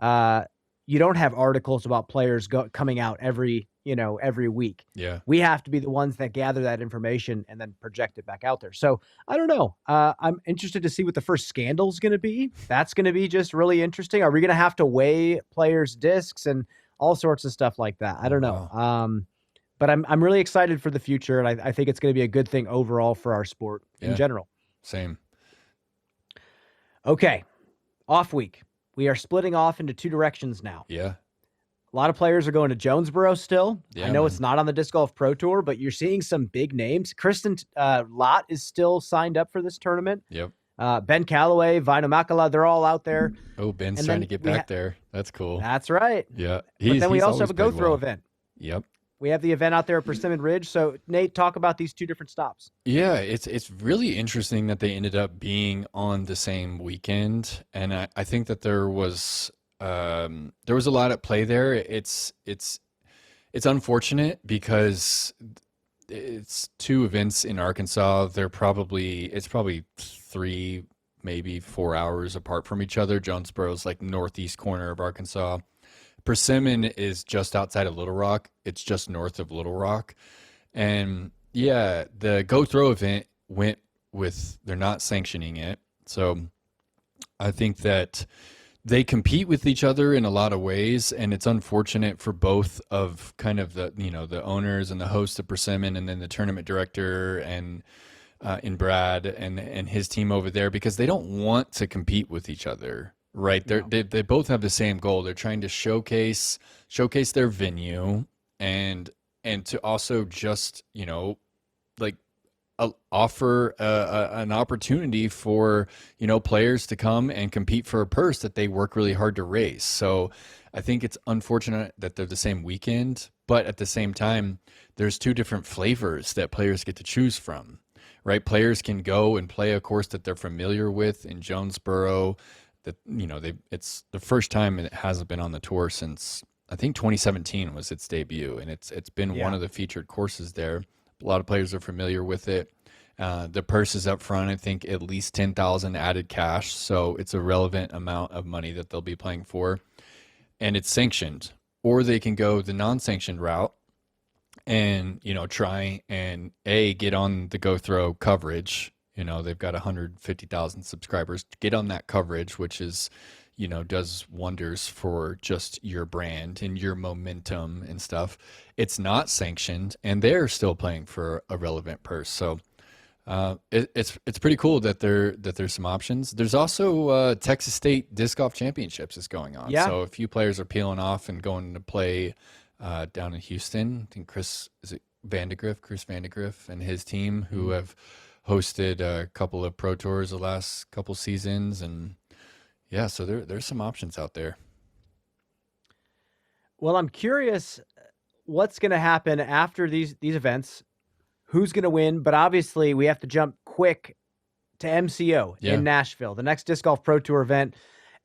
you don't have articles about players coming out every week. Yeah. We have to be the ones that gather that information and then project it back out there. So I don't know. I'm interested to see what the first scandal is going to be. That's going to be just really interesting. Are we going to have to weigh players' discs and all sorts of stuff like that? I don't know. Wow. But I'm really excited for the future, and I think it's going to be a good thing overall for our sport in general. Same. Okay, off week. We are splitting off into two directions now. Yeah. A lot of players are going to JomezPro still. Yeah, I know it's not on the Disc Golf Pro Tour, but you're seeing some big names. Kristen Lott is still signed up for this tournament. Yep. Ben Calloway, Vino Makala, they're all out there. Oh, Ben's And trying then to get we back there. That's cool. That's right. Yeah. But then we also have a always Go played Throw well. event. Yep. We have the event out there at Persimmon Ridge. So, Nate, talk about these two different stops. Yeah, it's really interesting that they ended up being on the same weekend, and I think that there was a lot at play there. It's unfortunate because it's two events in Arkansas. It's probably 3, maybe 4 hours apart from each other. JomezPro's like northeast corner of Arkansas. Persimmon is just outside of Little Rock. It's just north of Little Rock. And yeah, the Go Throw event they're not sanctioning it. So I think that they compete with each other in a lot of ways, and it's unfortunate for both of kind of the owners and the host of Persimmon, and then the tournament director and in Brad and his team over there, because they don't want to compete with each other. Right. They both have the same goal. They're trying to showcase their venue and to also just, offer an opportunity for, players to come and compete for a purse that they work really hard to raise. So I think it's unfortunate that they're the same weekend, but at the same time, there's two different flavors that players get to choose from, right? Players can go and play a course that they're familiar with in JomezPro. That it's the first time it hasn't been on the tour since I think 2017 was its debut, and it's been one of the featured courses there. A lot of players are familiar with it. The purse is up front, I think at least 10,000 added cash, so it's a relevant amount of money that they'll be playing for, and it's sanctioned. Or they can go the non-sanctioned route and, try and get on the Go Throw coverage. They've got 150,000 subscribers. Get on that coverage, which is, does wonders for just your brand and your momentum and stuff. It's not sanctioned, and they're still playing for a relevant purse. So it's pretty cool that there's some options. There's also Texas State Disc Golf Championships is going on. Yeah. So a few players are peeling off and going to play down in Houston. I think Chris Vandegrift and his team, who have hosted a couple of pro tours the last couple seasons, and yeah, so there's some options out there. Well, I'm curious what's going to happen after these events. Who's going to win? But obviously, we have to jump quick to MCO in Nashville, the next Disc Golf Pro Tour event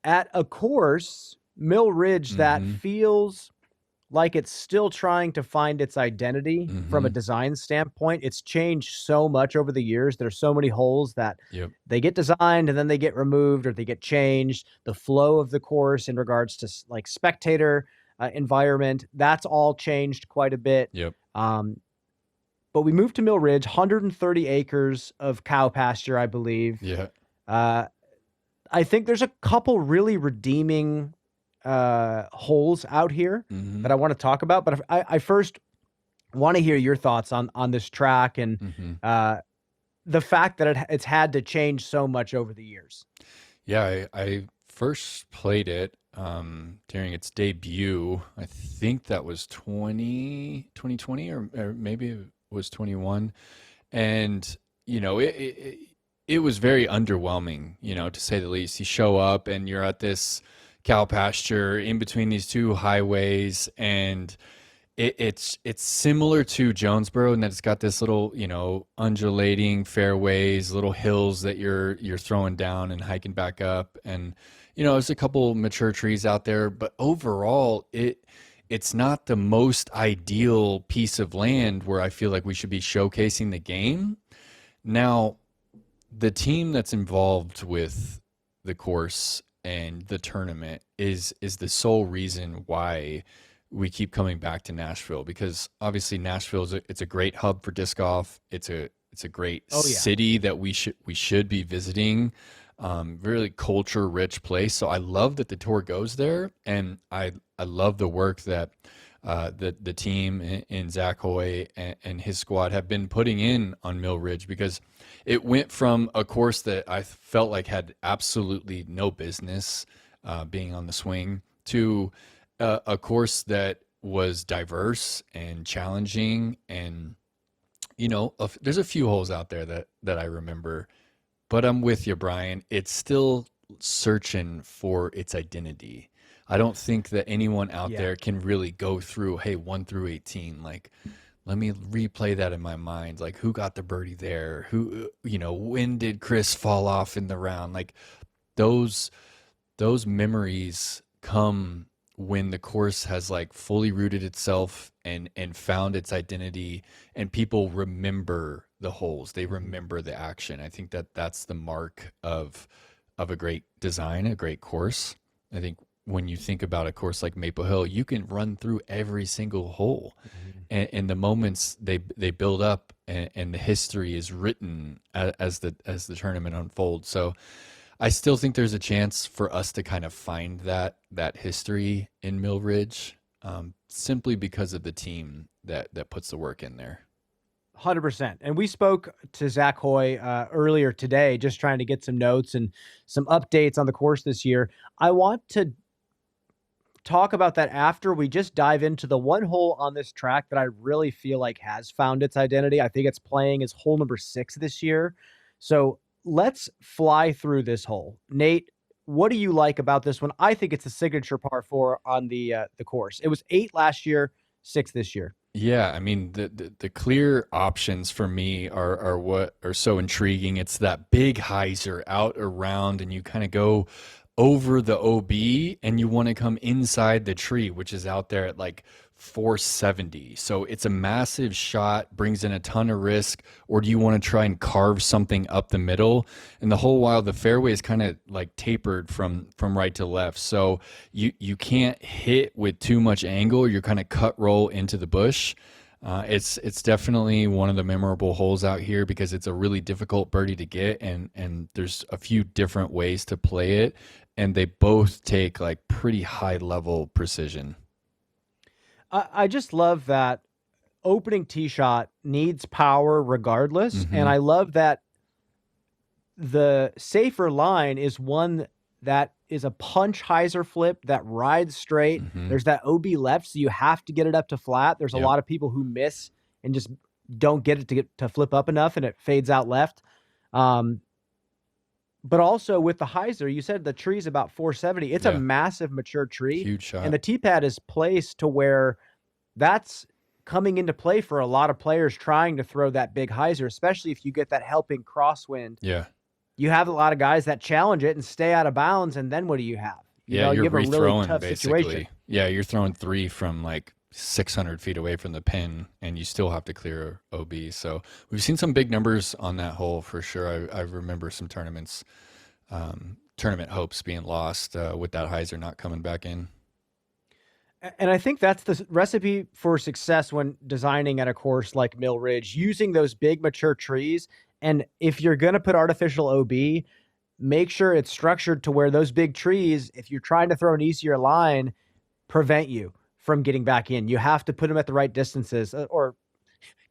at a course, Mill Ridge, that feels like it's still trying to find its identity from a design standpoint. It's changed so much over the years. There's so many holes that they get designed and then they get removed or they get changed. The flow of the course in regards to like spectator environment, that's all changed quite a bit. But we moved to Mill Ridge, 130 acres of cow pasture, I believe. I think there's a couple really redeeming holes out here that I want to talk about. But I first want to hear your thoughts on this track and the fact that it's had to change so much over the years. Yeah, I first played it during its debut. I think that was 2020 or maybe it was 21. And, it was very underwhelming, to say the least. You show up and you're at this cow pasture in between these two highways, and it's similar to JomezPro in that it's got this little, undulating fairways, little hills that you're throwing down and hiking back up. And, there's a couple mature trees out there, but overall it's not the most ideal piece of land where I feel like we should be showcasing the game. Now, the team that's involved with the course and the tournament is the sole reason why we keep coming back to Nashville, because obviously Nashville it's a great hub for disc golf. It's a great city that we should be visiting. Really culture rich place. So I love that the tour goes there, and I love the work that the team in Zach Hoy and his squad have been putting in on Mill Ridge, because it went from a course that I felt like had absolutely no business being on the swing to a course that was diverse and challenging. And, there's a few holes out there that I remember, but I'm with you, Brian. It's still searching for its identity. I don't think that anyone out there can really go through, hey, 1 through 18, like, let me replay that in my mind. Like, who got the birdie there? Who, when did Chris fall off in the round? Like, those memories come when the course has like fully rooted itself and found its identity, and people remember the holes. They remember the action. I think that's the mark of a great design, a great course. I think when you think about a course like Maple Hill, you can run through every single hole, and the moments they build up, and the history is written as the tournament unfolds. So I still think there's a chance for us to kind of find that history in Mill Ridge, simply because of the team that puts the work in there. 100%. And we spoke to Zach Hoy earlier today, just trying to get some notes and some updates on the course this year. I want to talk about that after we just dive into the one hole on this track that I really feel like has found its identity. I think it's playing as hole number 6 this year. So let's fly through this hole. Nate, what do you like about this one? I think it's a signature par 4 on the course. It was 8 last year, 6 this year. Yeah, I mean, the clear options for me are what are so intriguing. It's that big hyzer out around, and you kind of go over the OB, and you want to come inside the tree, which is out there at like 470. So it's a massive shot, brings in a ton of risk. Or do you want to try and carve something up the middle? And the whole while the fairway is kind of like tapered from right to left. So you can't hit with too much angle. You're kind of cut roll into the bush. It's definitely one of the memorable holes out here because it's a really difficult birdie to get, and there's a few different ways to play it, and they both take like pretty high level precision. I just love that opening tee shot needs power regardless, and I love that the safer line is one that is a punch hyzer flip that rides straight. There's that OB left, so you have to get it up to flat. There's a lot of people who miss and just don't get it to flip up enough, and it fades out left. But also with the hyzer, you said the tree's about 470. It's a massive mature tree. Huge shot. And the tee pad is placed to where that's coming into play for a lot of players trying to throw that big hyzer, especially if you get that helping crosswind. Yeah. You have a lot of guys that challenge it and stay out of bounds, and then what do you have? You're you have a really rethrowing tough basically. situation. Yeah, you're throwing 3 from like 600 feet away from the pin, and you still have to clear OB. So we've seen some big numbers on that hole for sure. I remember some tournaments, tournament hopes being lost with that hyzer not coming back in. And I think that's the recipe for success when designing at a course like Mill Ridge, using those big mature trees. And if you're going to put artificial OB, make sure it's structured to where those big trees, if you're trying to throw an easier line, prevent you from getting back in. You have to put them at the right distances, or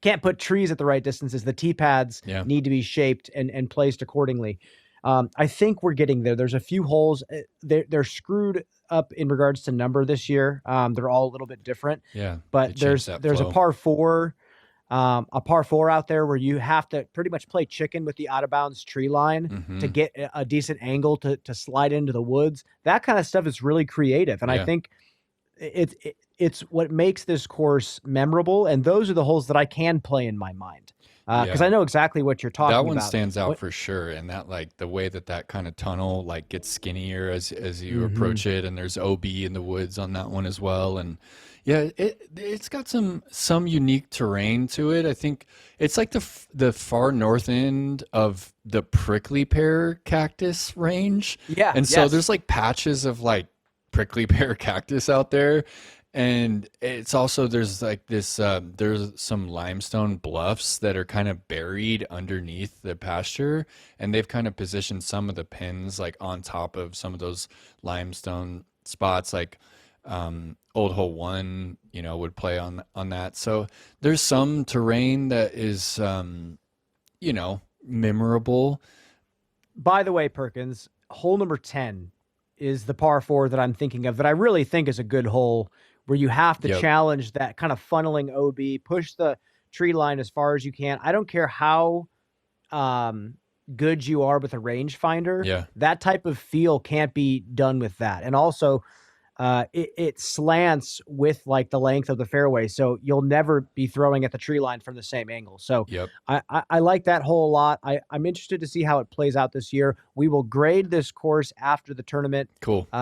can't put trees at the right distances. The tee pads need to be shaped and placed accordingly. I think we're getting there. There's a few holes. They're screwed up in regards to number this year. They're all a little bit different. Yeah. But there's a par 4. A par 4 out there where you have to pretty much play chicken with the out of bounds tree line to get a decent angle to slide into the woods. That kind of stuff is really creative. And I think it's what makes this course memorable. And those are the holes that I can play in my mind. Because I know exactly what you're talking about. That one stands out for sure. And that, like, the way that kind of tunnel like gets skinnier as you approach it, and there's OB in the woods on that one as well. And yeah, it's got some unique terrain to it. I think it's like the far north end of the prickly pear cactus range. Yeah. And so there's like patches of like prickly pear cactus out there. And it's also, there's like this, there's some limestone bluffs that are kind of buried underneath the pasture, and they've kind of positioned some of the pins like on top of some of those limestone spots, like Old Hole 1, would play on that. So there's some terrain that is, memorable. By the way, Perkins, hole number 10 is the par 4 that I'm thinking of that I really think is a good hole, where you have to challenge that kind of funneling OB, push the tree line as far as you can. I don't care how good you are with a rangefinder. Yeah. That type of feel can't be done with that. And also, it slants with like the length of the fairway, so you'll never be throwing at the tree line from the same angle. So I like that hole a lot. I'm interested to see how it plays out this year. We will grade this course after the tournament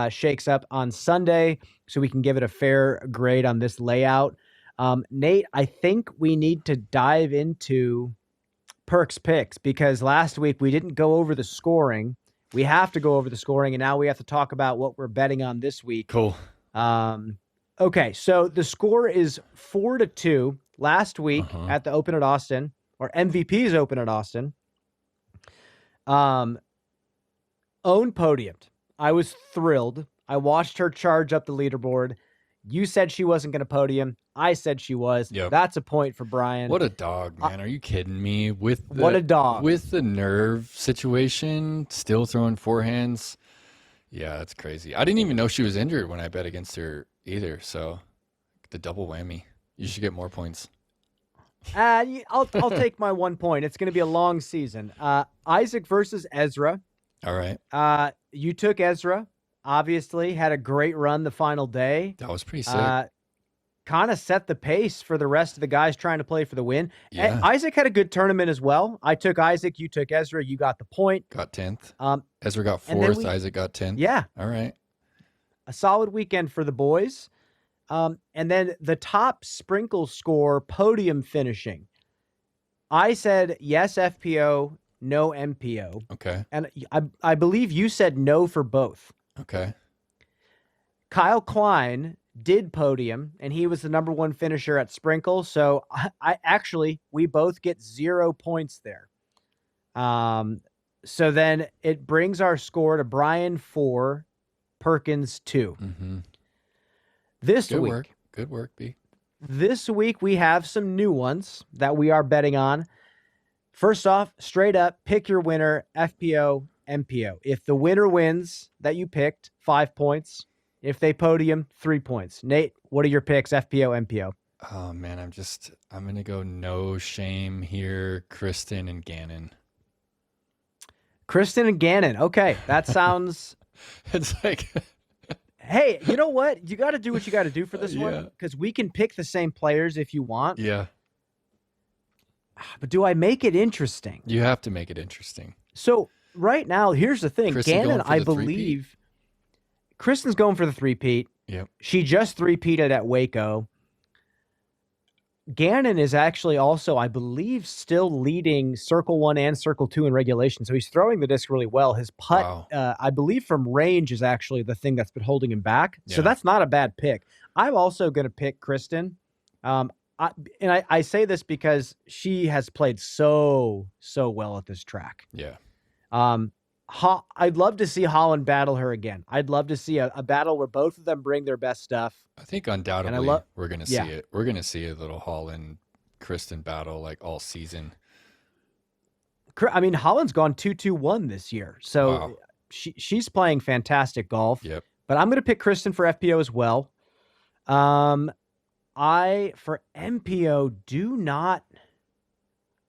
shakes up on Sunday, so we can give it a fair grade on this layout. Nate, I think we need to dive into Perk's picks, because last week we didn't go over the scoring. We have to go over the scoring, and now we have to talk about what we're betting on this week. Cool. Okay, so the score is 4-2 last week at the Open at Austin, or MVP's Open at Austin. Own podiumed. I was thrilled. I watched her charge up the leaderboard. You said she wasn't going to podium. I said she was. That's a point for Brian. What a dog, man. Are you kidding me? What a dog. With the nerve situation, still throwing forehands. Yeah, that's crazy. I didn't even know she was injured when I bet against her either. So the double whammy. You should get more points. I'll take my 1 point. It's going to be a long season. Isaac versus Ezra. All right. You took Ezra. Obviously, had a great run the final day. That was pretty sick. Kind of set the pace for the rest of the guys trying to play for the win. Yeah. Isaac had a good tournament as well. I took Isaac. You took Ezra. You got the point. Got 10th. Ezra got 4th. Isaac got 10th. Yeah. All right. A solid weekend for the boys. And then the top sprinkle score, podium finishing. I said yes FPO, no MPO. Okay. And I believe you said no for both. Okay. Kyle Klein did podium, and he was the number one finisher at Sprinkle. So I actually, we both get 0 points there. So then it brings our score to Brian 4, Perkins 2. Mm-hmm. This Good week. work. Good work, B. This week, we have some new ones that we are betting on. First off, straight up, pick your winner, FPO, MPO. If the winner wins that you picked, 5 points. If they podium, 3 points. Nate, what are your picks, FPO, MPO? Oh, man, I'm going to go no shame here, Kristen and Gannon. Kristen and Gannon. Okay, that sounds... It's like... Hey, you know what? You got to do what you got to do for this Yeah. one, because we can pick the same players if you want. Yeah, But do I make it interesting? you have to make it interesting. So right now, here's the thing. Kristen Gannon, going for I the three-peat? believe... Kristen's going for the 3-peat. Yep. She just 3-peated at Waco. Gannon is actually also, I believe, still leading Circle 1 and Circle 2 in regulation. So he's throwing the disc really well. His putt, Wow. I believe from range is actually the thing that's been holding him back. So Yeah. that's not a bad pick. I'm also going to pick Kristen. I say this because she has played so well at this track. Yeah. I'd love to see Holland battle her again. I'd love to see a battle where both of them bring their best stuff. I think undoubtedly we're going to see Yeah. it. We're going to see a little Holland Kristen battle like all season. I mean, Holland's gone 2-2-1 this year. So Wow. she's playing fantastic golf. Yep. But I'm going to pick Kristen for FPO as well. For MPO,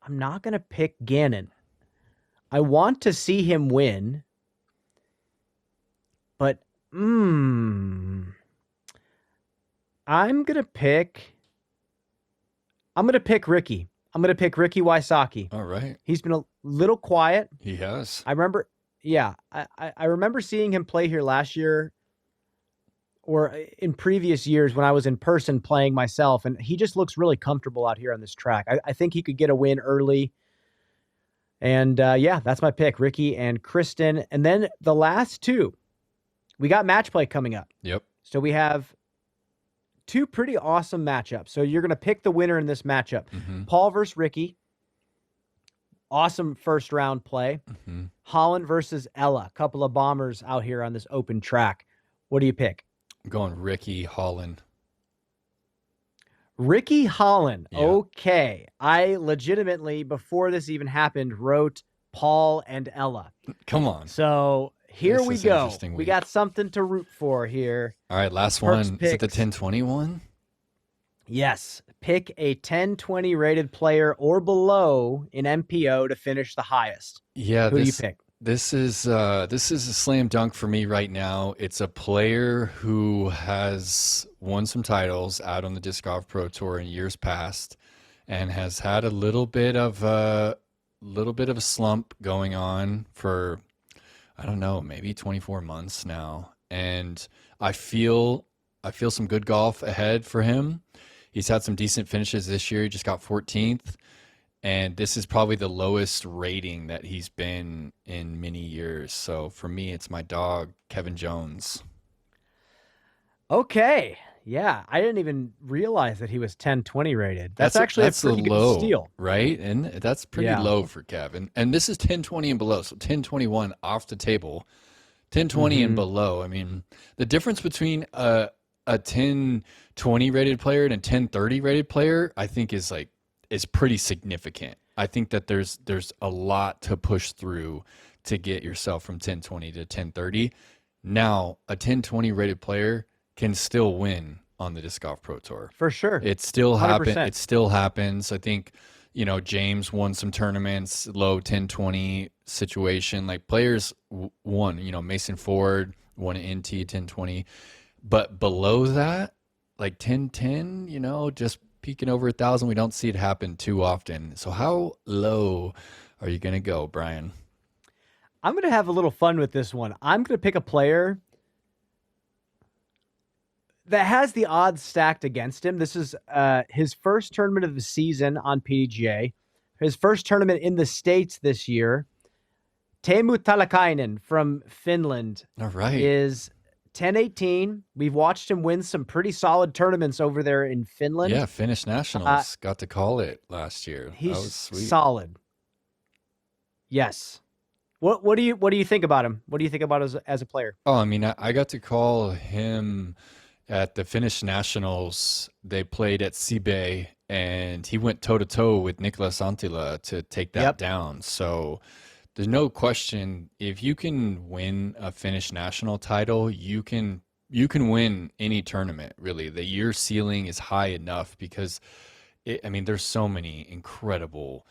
I'm not going to pick Gannon. I want to see him win, but I'm going to pick Ricky. I'm going to pick Ricky Wysocki. All right. He's been a little quiet. He has. I remember, I remember seeing him play here last year or in previous years when I was in person playing myself, and he just looks really comfortable out here on this track. I think he could get a win early. And that's my pick, Ricky and Kristen. And then the last two, we got match play coming up. Yep. So we have two pretty awesome matchups. So you're going to pick the winner in this matchup. Mm-hmm. Paul versus Ricky. Awesome first round play. Mm-hmm. Holland versus Ella. A couple of bombers out here on this open track. What do you pick? I'm going Ricky Holland. Ricky Holland. Yeah. Okay. I legitimately, before this even happened, wrote Paul and Ella. Come on. So here This we is an go. interesting We week. got something to root for here. All right, last Perk's one. Is it the picks. 10-20 one? Yes. Pick a 10-20 rated player or below in MPO to finish the highest. Yeah, Who do you pick? This is a slam dunk for me right now. It's a player who has won some titles out on the Disc Golf Pro Tour in years past, and has had a little bit of a slump going on for, I don't know, maybe 24 months now. And I feel some good golf ahead for him. He's had some decent finishes this year. He just got 14th. And this is probably the lowest rating that he's been in many years. So for me, it's my dog, Kevin Jones. Okay. Yeah. I didn't even realize that he was 10-20 rated. That's actually a pretty low, good steal. right? And that's pretty Yeah. low for Kevin. And this is 10-20 and below. So 10-21 off the table, 10-20 and below. I mean, the difference between a 10-20 rated player and a 10-30 rated player, I think is pretty significant. I think that there's a lot to push through to get yourself from 10-20 to 10-30. Now, a 10-20 rated player can still win on the Disc Golf Pro Tour. For sure. It still 100%. It still happens. I think, James won some tournaments, low 10-20 situation. Like players won, Mason Ford won an NT 10-20. But below that, like 10-10, just peaking over 1,000, we don't see it happen too often. So how low are you going to go, Brian? I'm going to have a little fun with this one. I'm going to pick a player that has the odds stacked against him. This is his first tournament of the season on PDGA, his first tournament in the States this year. Teemu Talakainen from Finland All right. is 10-18. We've watched him win some pretty solid tournaments over there in Finland. Yeah, Finnish Nationals. Got to call it last year. That He's was sweet. solid. Yes. What do you think about him? What do you think about as a player? Oh, I mean, I got to call him at the Finnish Nationals. They played at Seabay, and he went toe-to-toe with Niklas Anttila to take that down. So there's no question, if you can win a Finnish national title, you can win any tournament, really. The year ceiling is high enough because, there's so many incredible,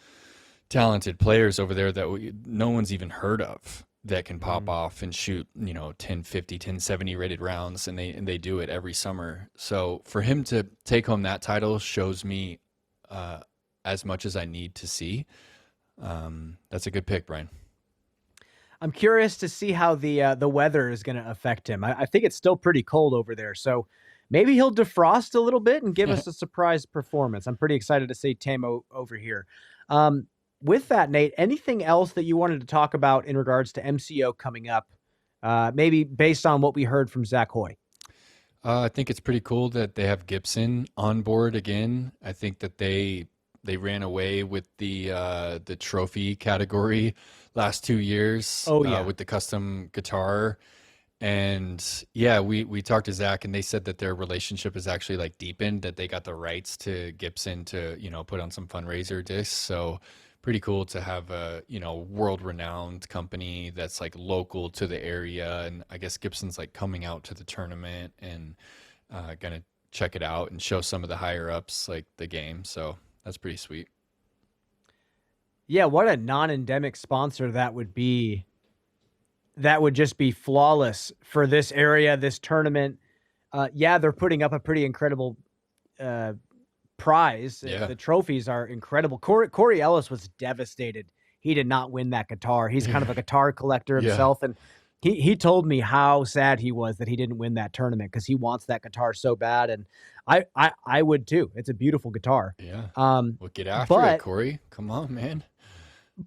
talented players over there that no one's even heard of that can pop off and shoot, 1050, 1070 rated rounds, and they do it every summer. So for him to take home that title shows me as much as I need to see. That's a good pick, Brian. I'm curious to see how the weather is going to affect him. I think it's still pretty cold over there, so maybe he'll defrost a little bit and give us a surprise performance. I'm pretty excited to see Tamo over here. With that, Nate, anything else that you wanted to talk about in regards to MCO coming up, maybe based on what we heard from Zach Hoy? I think it's pretty cool that they have Gibson on board again. I think that they ran away with the trophy category last 2 years with the custom guitar. And yeah, we talked to Zach, and they said that their relationship is actually like deepened, that they got the rights to Gibson to, put on some fundraiser discs. So pretty cool to have a, world-renowned company that's like local to the area. And I guess Gibson's like coming out to the tournament and gonna check it out and show some of the higher ups like the game. So that's pretty sweet. Yeah, what a non-endemic sponsor that would be. That would just be flawless for this area, this tournament. They're putting up a pretty incredible prize. Yeah. The trophies are incredible. Corey Ellis was devastated. He did not win that guitar. He's kind of a guitar collector himself, and he told me how sad he was that he didn't win that tournament because he wants that guitar so bad, and I would too. It's a beautiful guitar. Yeah. Well, get after it, Corey. Come on, man.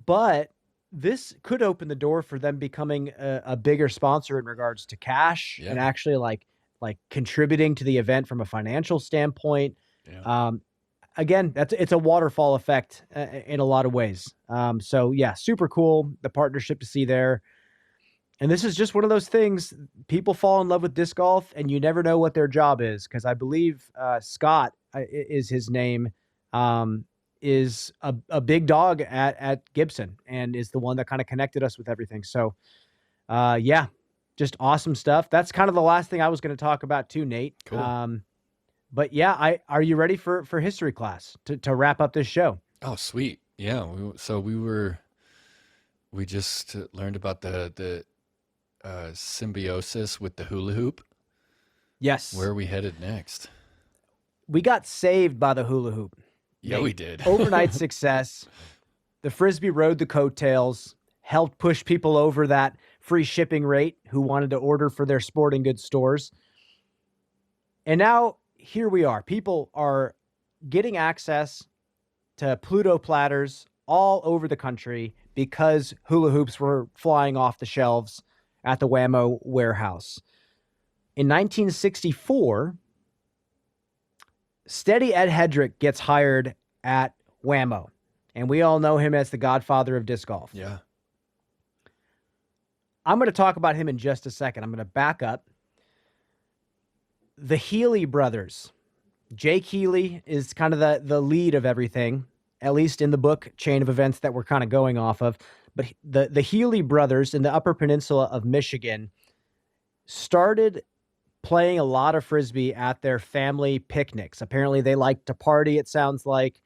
But this could open the door for them becoming a bigger sponsor in regards to cash and actually like contributing to the event from a financial standpoint. Yeah. Again, it's a waterfall effect in a lot of ways. So yeah, super cool. The partnership to see there. And this is just one of those things, people fall in love with disc golf and you never know what their job is. Cause I believe Scott is his name, is a big dog at Gibson and is the one that kind of connected us with everything. So just awesome stuff. That's kind of the last thing I was going to talk about too, Nate. Cool. But yeah, are you ready for history class to wrap up this show? Oh, sweet. Yeah. We just learned about the symbiosis with the hula hoop. Yes. Where are we headed next? We got saved by the hula hoop. Yeah, we did. Overnight success. The Frisbee rode the coattails, helped push people over that free shipping rate who wanted to order for their sporting goods stores. And now here we are. People are getting access to Pluto platters all over the country because hula hoops were flying off the shelves at the Wham-O warehouse. In 1964, Steady Ed Hedrick gets hired at Wham-O, and we all know him as the godfather of disc golf. Yeah. I'm going to talk about him in just a second. I'm going to back up. The Healy brothers. Jake Healy is kind of the lead of everything, at least in the book chain of events that we're kind of going off of. But the Healy brothers in the Upper Peninsula of Michigan started playing a lot of Frisbee at their family picnics. Apparently they liked to party, it sounds like.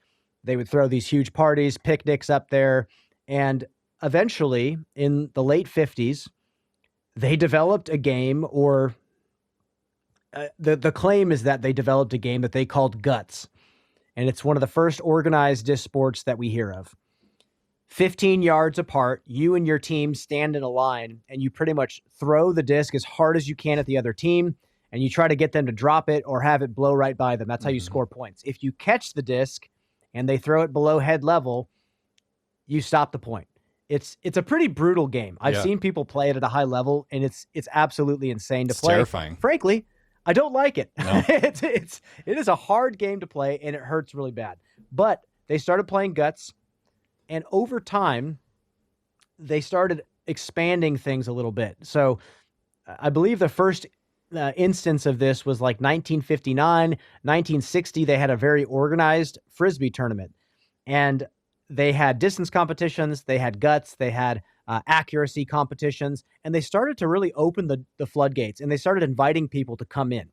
They would throw these huge parties, picnics up there. And eventually, in the late 50s, they developed a game, or the claim is that they developed a game that they called Guts. And it's one of the first organized disc sports that we hear of. 15 yards apart, you and your team stand in a line, and you pretty much throw the disc as hard as you can at the other team, and you try to get them to drop it or have it blow right by them. That's how you score points. If you catch the disc and they throw it below head level, you stop the point. it's a pretty brutal game. I've Yeah. seen people play it at a high level, and it's absolutely insane to It's play. terrifying. Frankly, I don't like it. No. It is a hard game to play, and it hurts really bad. But they started playing Guts, and over time, they started expanding things a little bit. So I believe the first instance of this was like 1959, 1960. They had a very organized Frisbee tournament, and they had distance competitions, they had Guts, they had accuracy competitions, and they started to really open the floodgates, and they started inviting people to come in.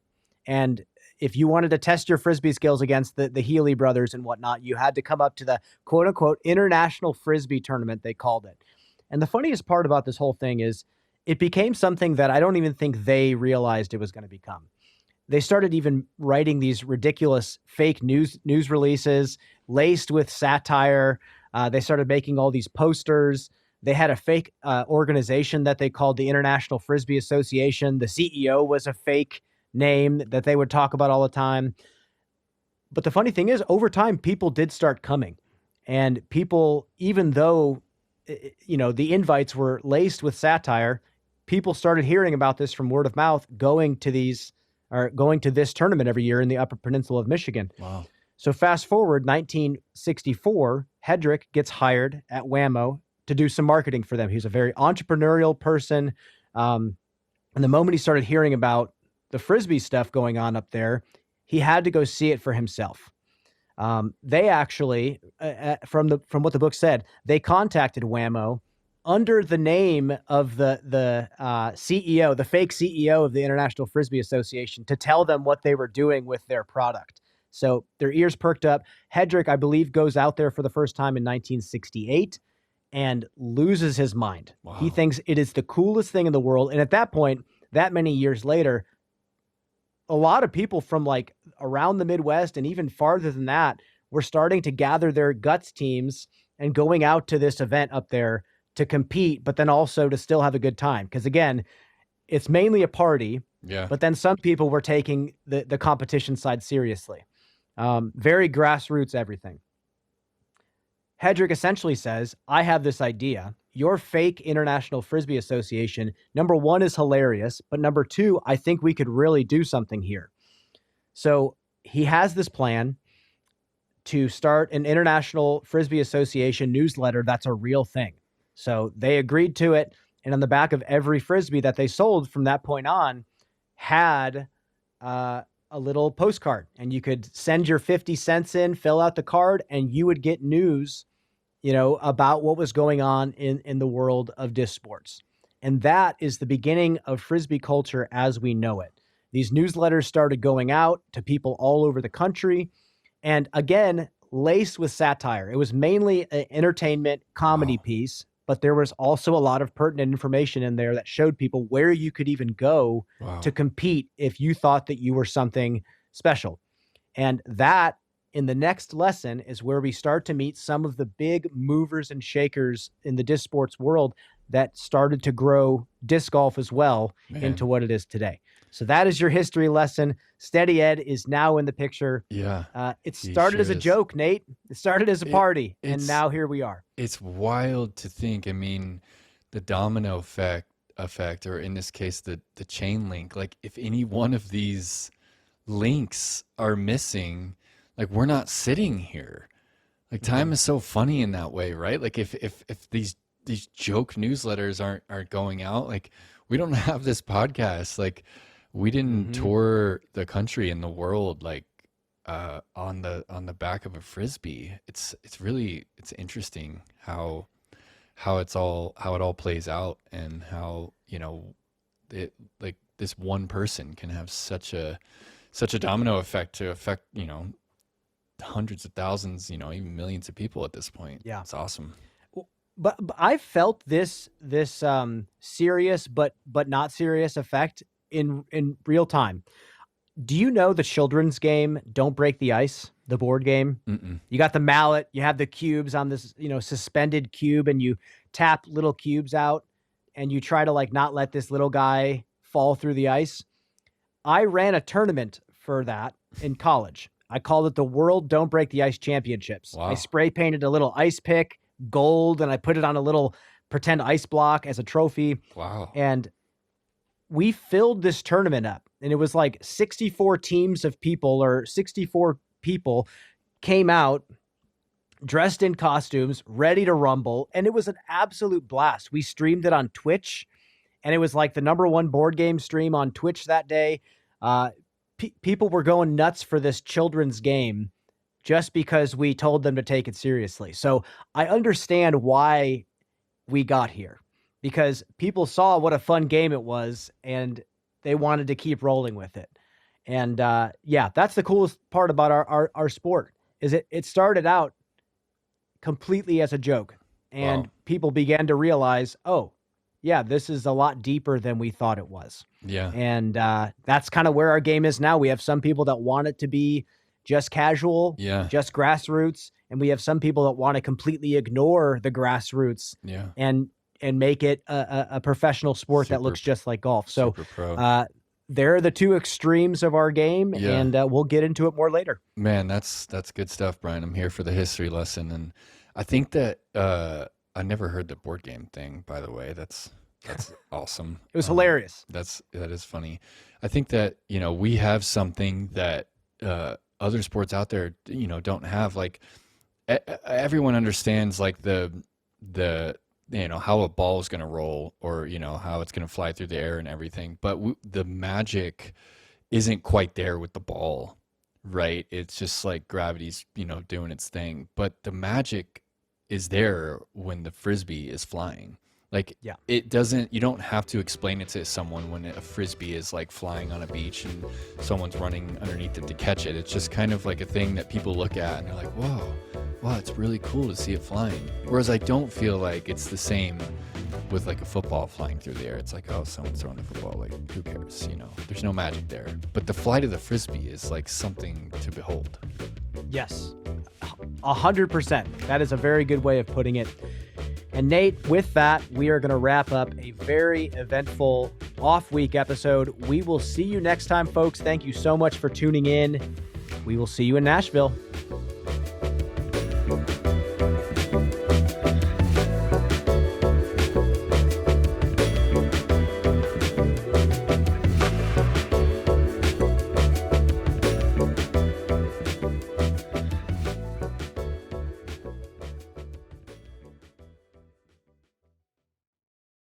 And if you wanted to test your Frisbee skills against the Healy brothers and whatnot, you had to come up to the quote unquote international Frisbee tournament, they called it. And the funniest part about this whole thing is it became something that I don't even think they realized it was going to become. They started even writing these ridiculous fake news releases laced with satire. They started making all these posters. They had a fake organization that they called the International Frisbee Association. The CEO was a fake name that they would talk about all the time. But the funny thing is, over time, people did start coming. And people, even though, the invites were laced with satire, people started hearing about this from word of mouth, going to this tournament every year in the Upper Peninsula of Michigan. Wow. So fast forward 1964, Hedrick gets hired at Whammo to do some marketing for them. He's a very entrepreneurial person. And the moment he started hearing about the Frisbee stuff going on up there, he had to go see it for himself. They actually, from what the book said, they contacted Whammo under the name of the CEO, the fake CEO of the International Frisbee Association, to tell them what they were doing with their product. So their ears perked up. Hedrick, I believe, goes out there for the first time in 1968 and loses his mind. Wow. He thinks it is the coolest thing in the world. And at that point, that many years later, a lot of people from like around the Midwest and even farther than that were starting to gather their Guts teams and going out to this event up there to compete, but then also to still have a good time. Because again, it's mainly a party, but then some people were taking the competition side seriously. Very grassroots everything. Hedrick essentially says, I have this idea. Your fake International Frisbee Association, number one, is hilarious, but number two, I think we could really do something here. So he has this plan to start an International Frisbee Association newsletter that's a real thing. So they agreed to it, and on the back of every Frisbee that they sold from that point on had a little postcard, and you could send your 50 cents in, fill out the card, and you would get news, about what was going on in the world of disc sports. And that is the beginning of Frisbee culture as we know it. These newsletters started going out to people all over the country. And again, laced with satire. It was mainly an entertainment comedy piece, but there was also a lot of pertinent information in there that showed people where you could even go to compete if you thought that you were something special. And that, in the next lesson, is where we start to meet some of the big movers and shakers in the disc sports world that started to grow disc golf as well into what it is today. So that is your history lesson. Steady Ed is now in the picture. Yeah. It started as a joke, Nate. It started as a party, and now here we are. It's wild to think. I mean, the domino effect, or in this case, the chain link. Like, if any one of these links are missing, like, we're not sitting here. Like, time is so funny in that way, right? Like, if these joke newsletters aren't going out, like, we don't have this podcast. Like, we didn't tour the country and the world like on the back of a Frisbee. It's interesting how it all plays out, and how it, like, this one person can have such a domino effect to affect hundreds of thousands, even millions of people at this point. Yeah, it's awesome. But I felt this serious but not serious effect in real time. Do you know the children's game Don't Break the Ice, the board game? Mm-mm. You got the mallet, you have the cubes on this suspended cube, and you tap little cubes out, and you try to like not let this little guy fall through the ice. I ran a tournament for that in college. I called it the World Don't Break the Ice Championships. Wow. I spray painted a little ice pick, gold and I put it on a little pretend ice block as a trophy. Wow. And we filled this tournament up, and it was like 64 teams of people, or 64 people came out dressed in costumes, ready to rumble. And it was an absolute blast. We streamed it on Twitch, and it was like the #1 board game stream on Twitch that day. People were going nuts for this children's game just because we told them to take it seriously. So I understand why we got here, because people saw what a fun game it was and they wanted to keep rolling with it. And yeah, that's the coolest part about our sport, is it started out completely as a joke, and people began to realize, oh yeah, this is a lot deeper than we thought it was. Yeah. And that's kind of where our game is now. We have some people that want it to be just casual, just grassroots. And we have some people that want to completely ignore the grassroots and make it a professional sport that looks just like golf. So they're the two extremes of our game, and we'll get into it more later. Man, that's good stuff, Brian. I'm here for the history lesson. And I think that I never heard the board game thing, by the way. That's awesome. It was hilarious. That is funny. I think that, we have something that other sports out there, don't have. Like, everyone understands like the how a ball is going to roll, or how it's going to fly through the air and everything, but the magic isn't quite there with the ball, right? It's just like gravity's doing its thing, but the magic is there when the frisbee is flying. Like, it doesn't, you don't have to explain it to someone when a frisbee is like flying on a beach and someone's running underneath it to catch it. It's just kind of like a thing that people look at and they're like, whoa, wow, it's really cool to see it flying. Whereas I don't feel like it's the same with like a football flying through the air. It's like, oh, someone's throwing a football, like, who cares? There's no magic there. But the flight of the frisbee is like something to behold. Yes, 100%. That is a very good way of putting it. And Nate, with that, we are going to wrap up a very eventful off-week episode. We will see you next time, folks. Thank you so much for tuning in. We will see you in Nashville.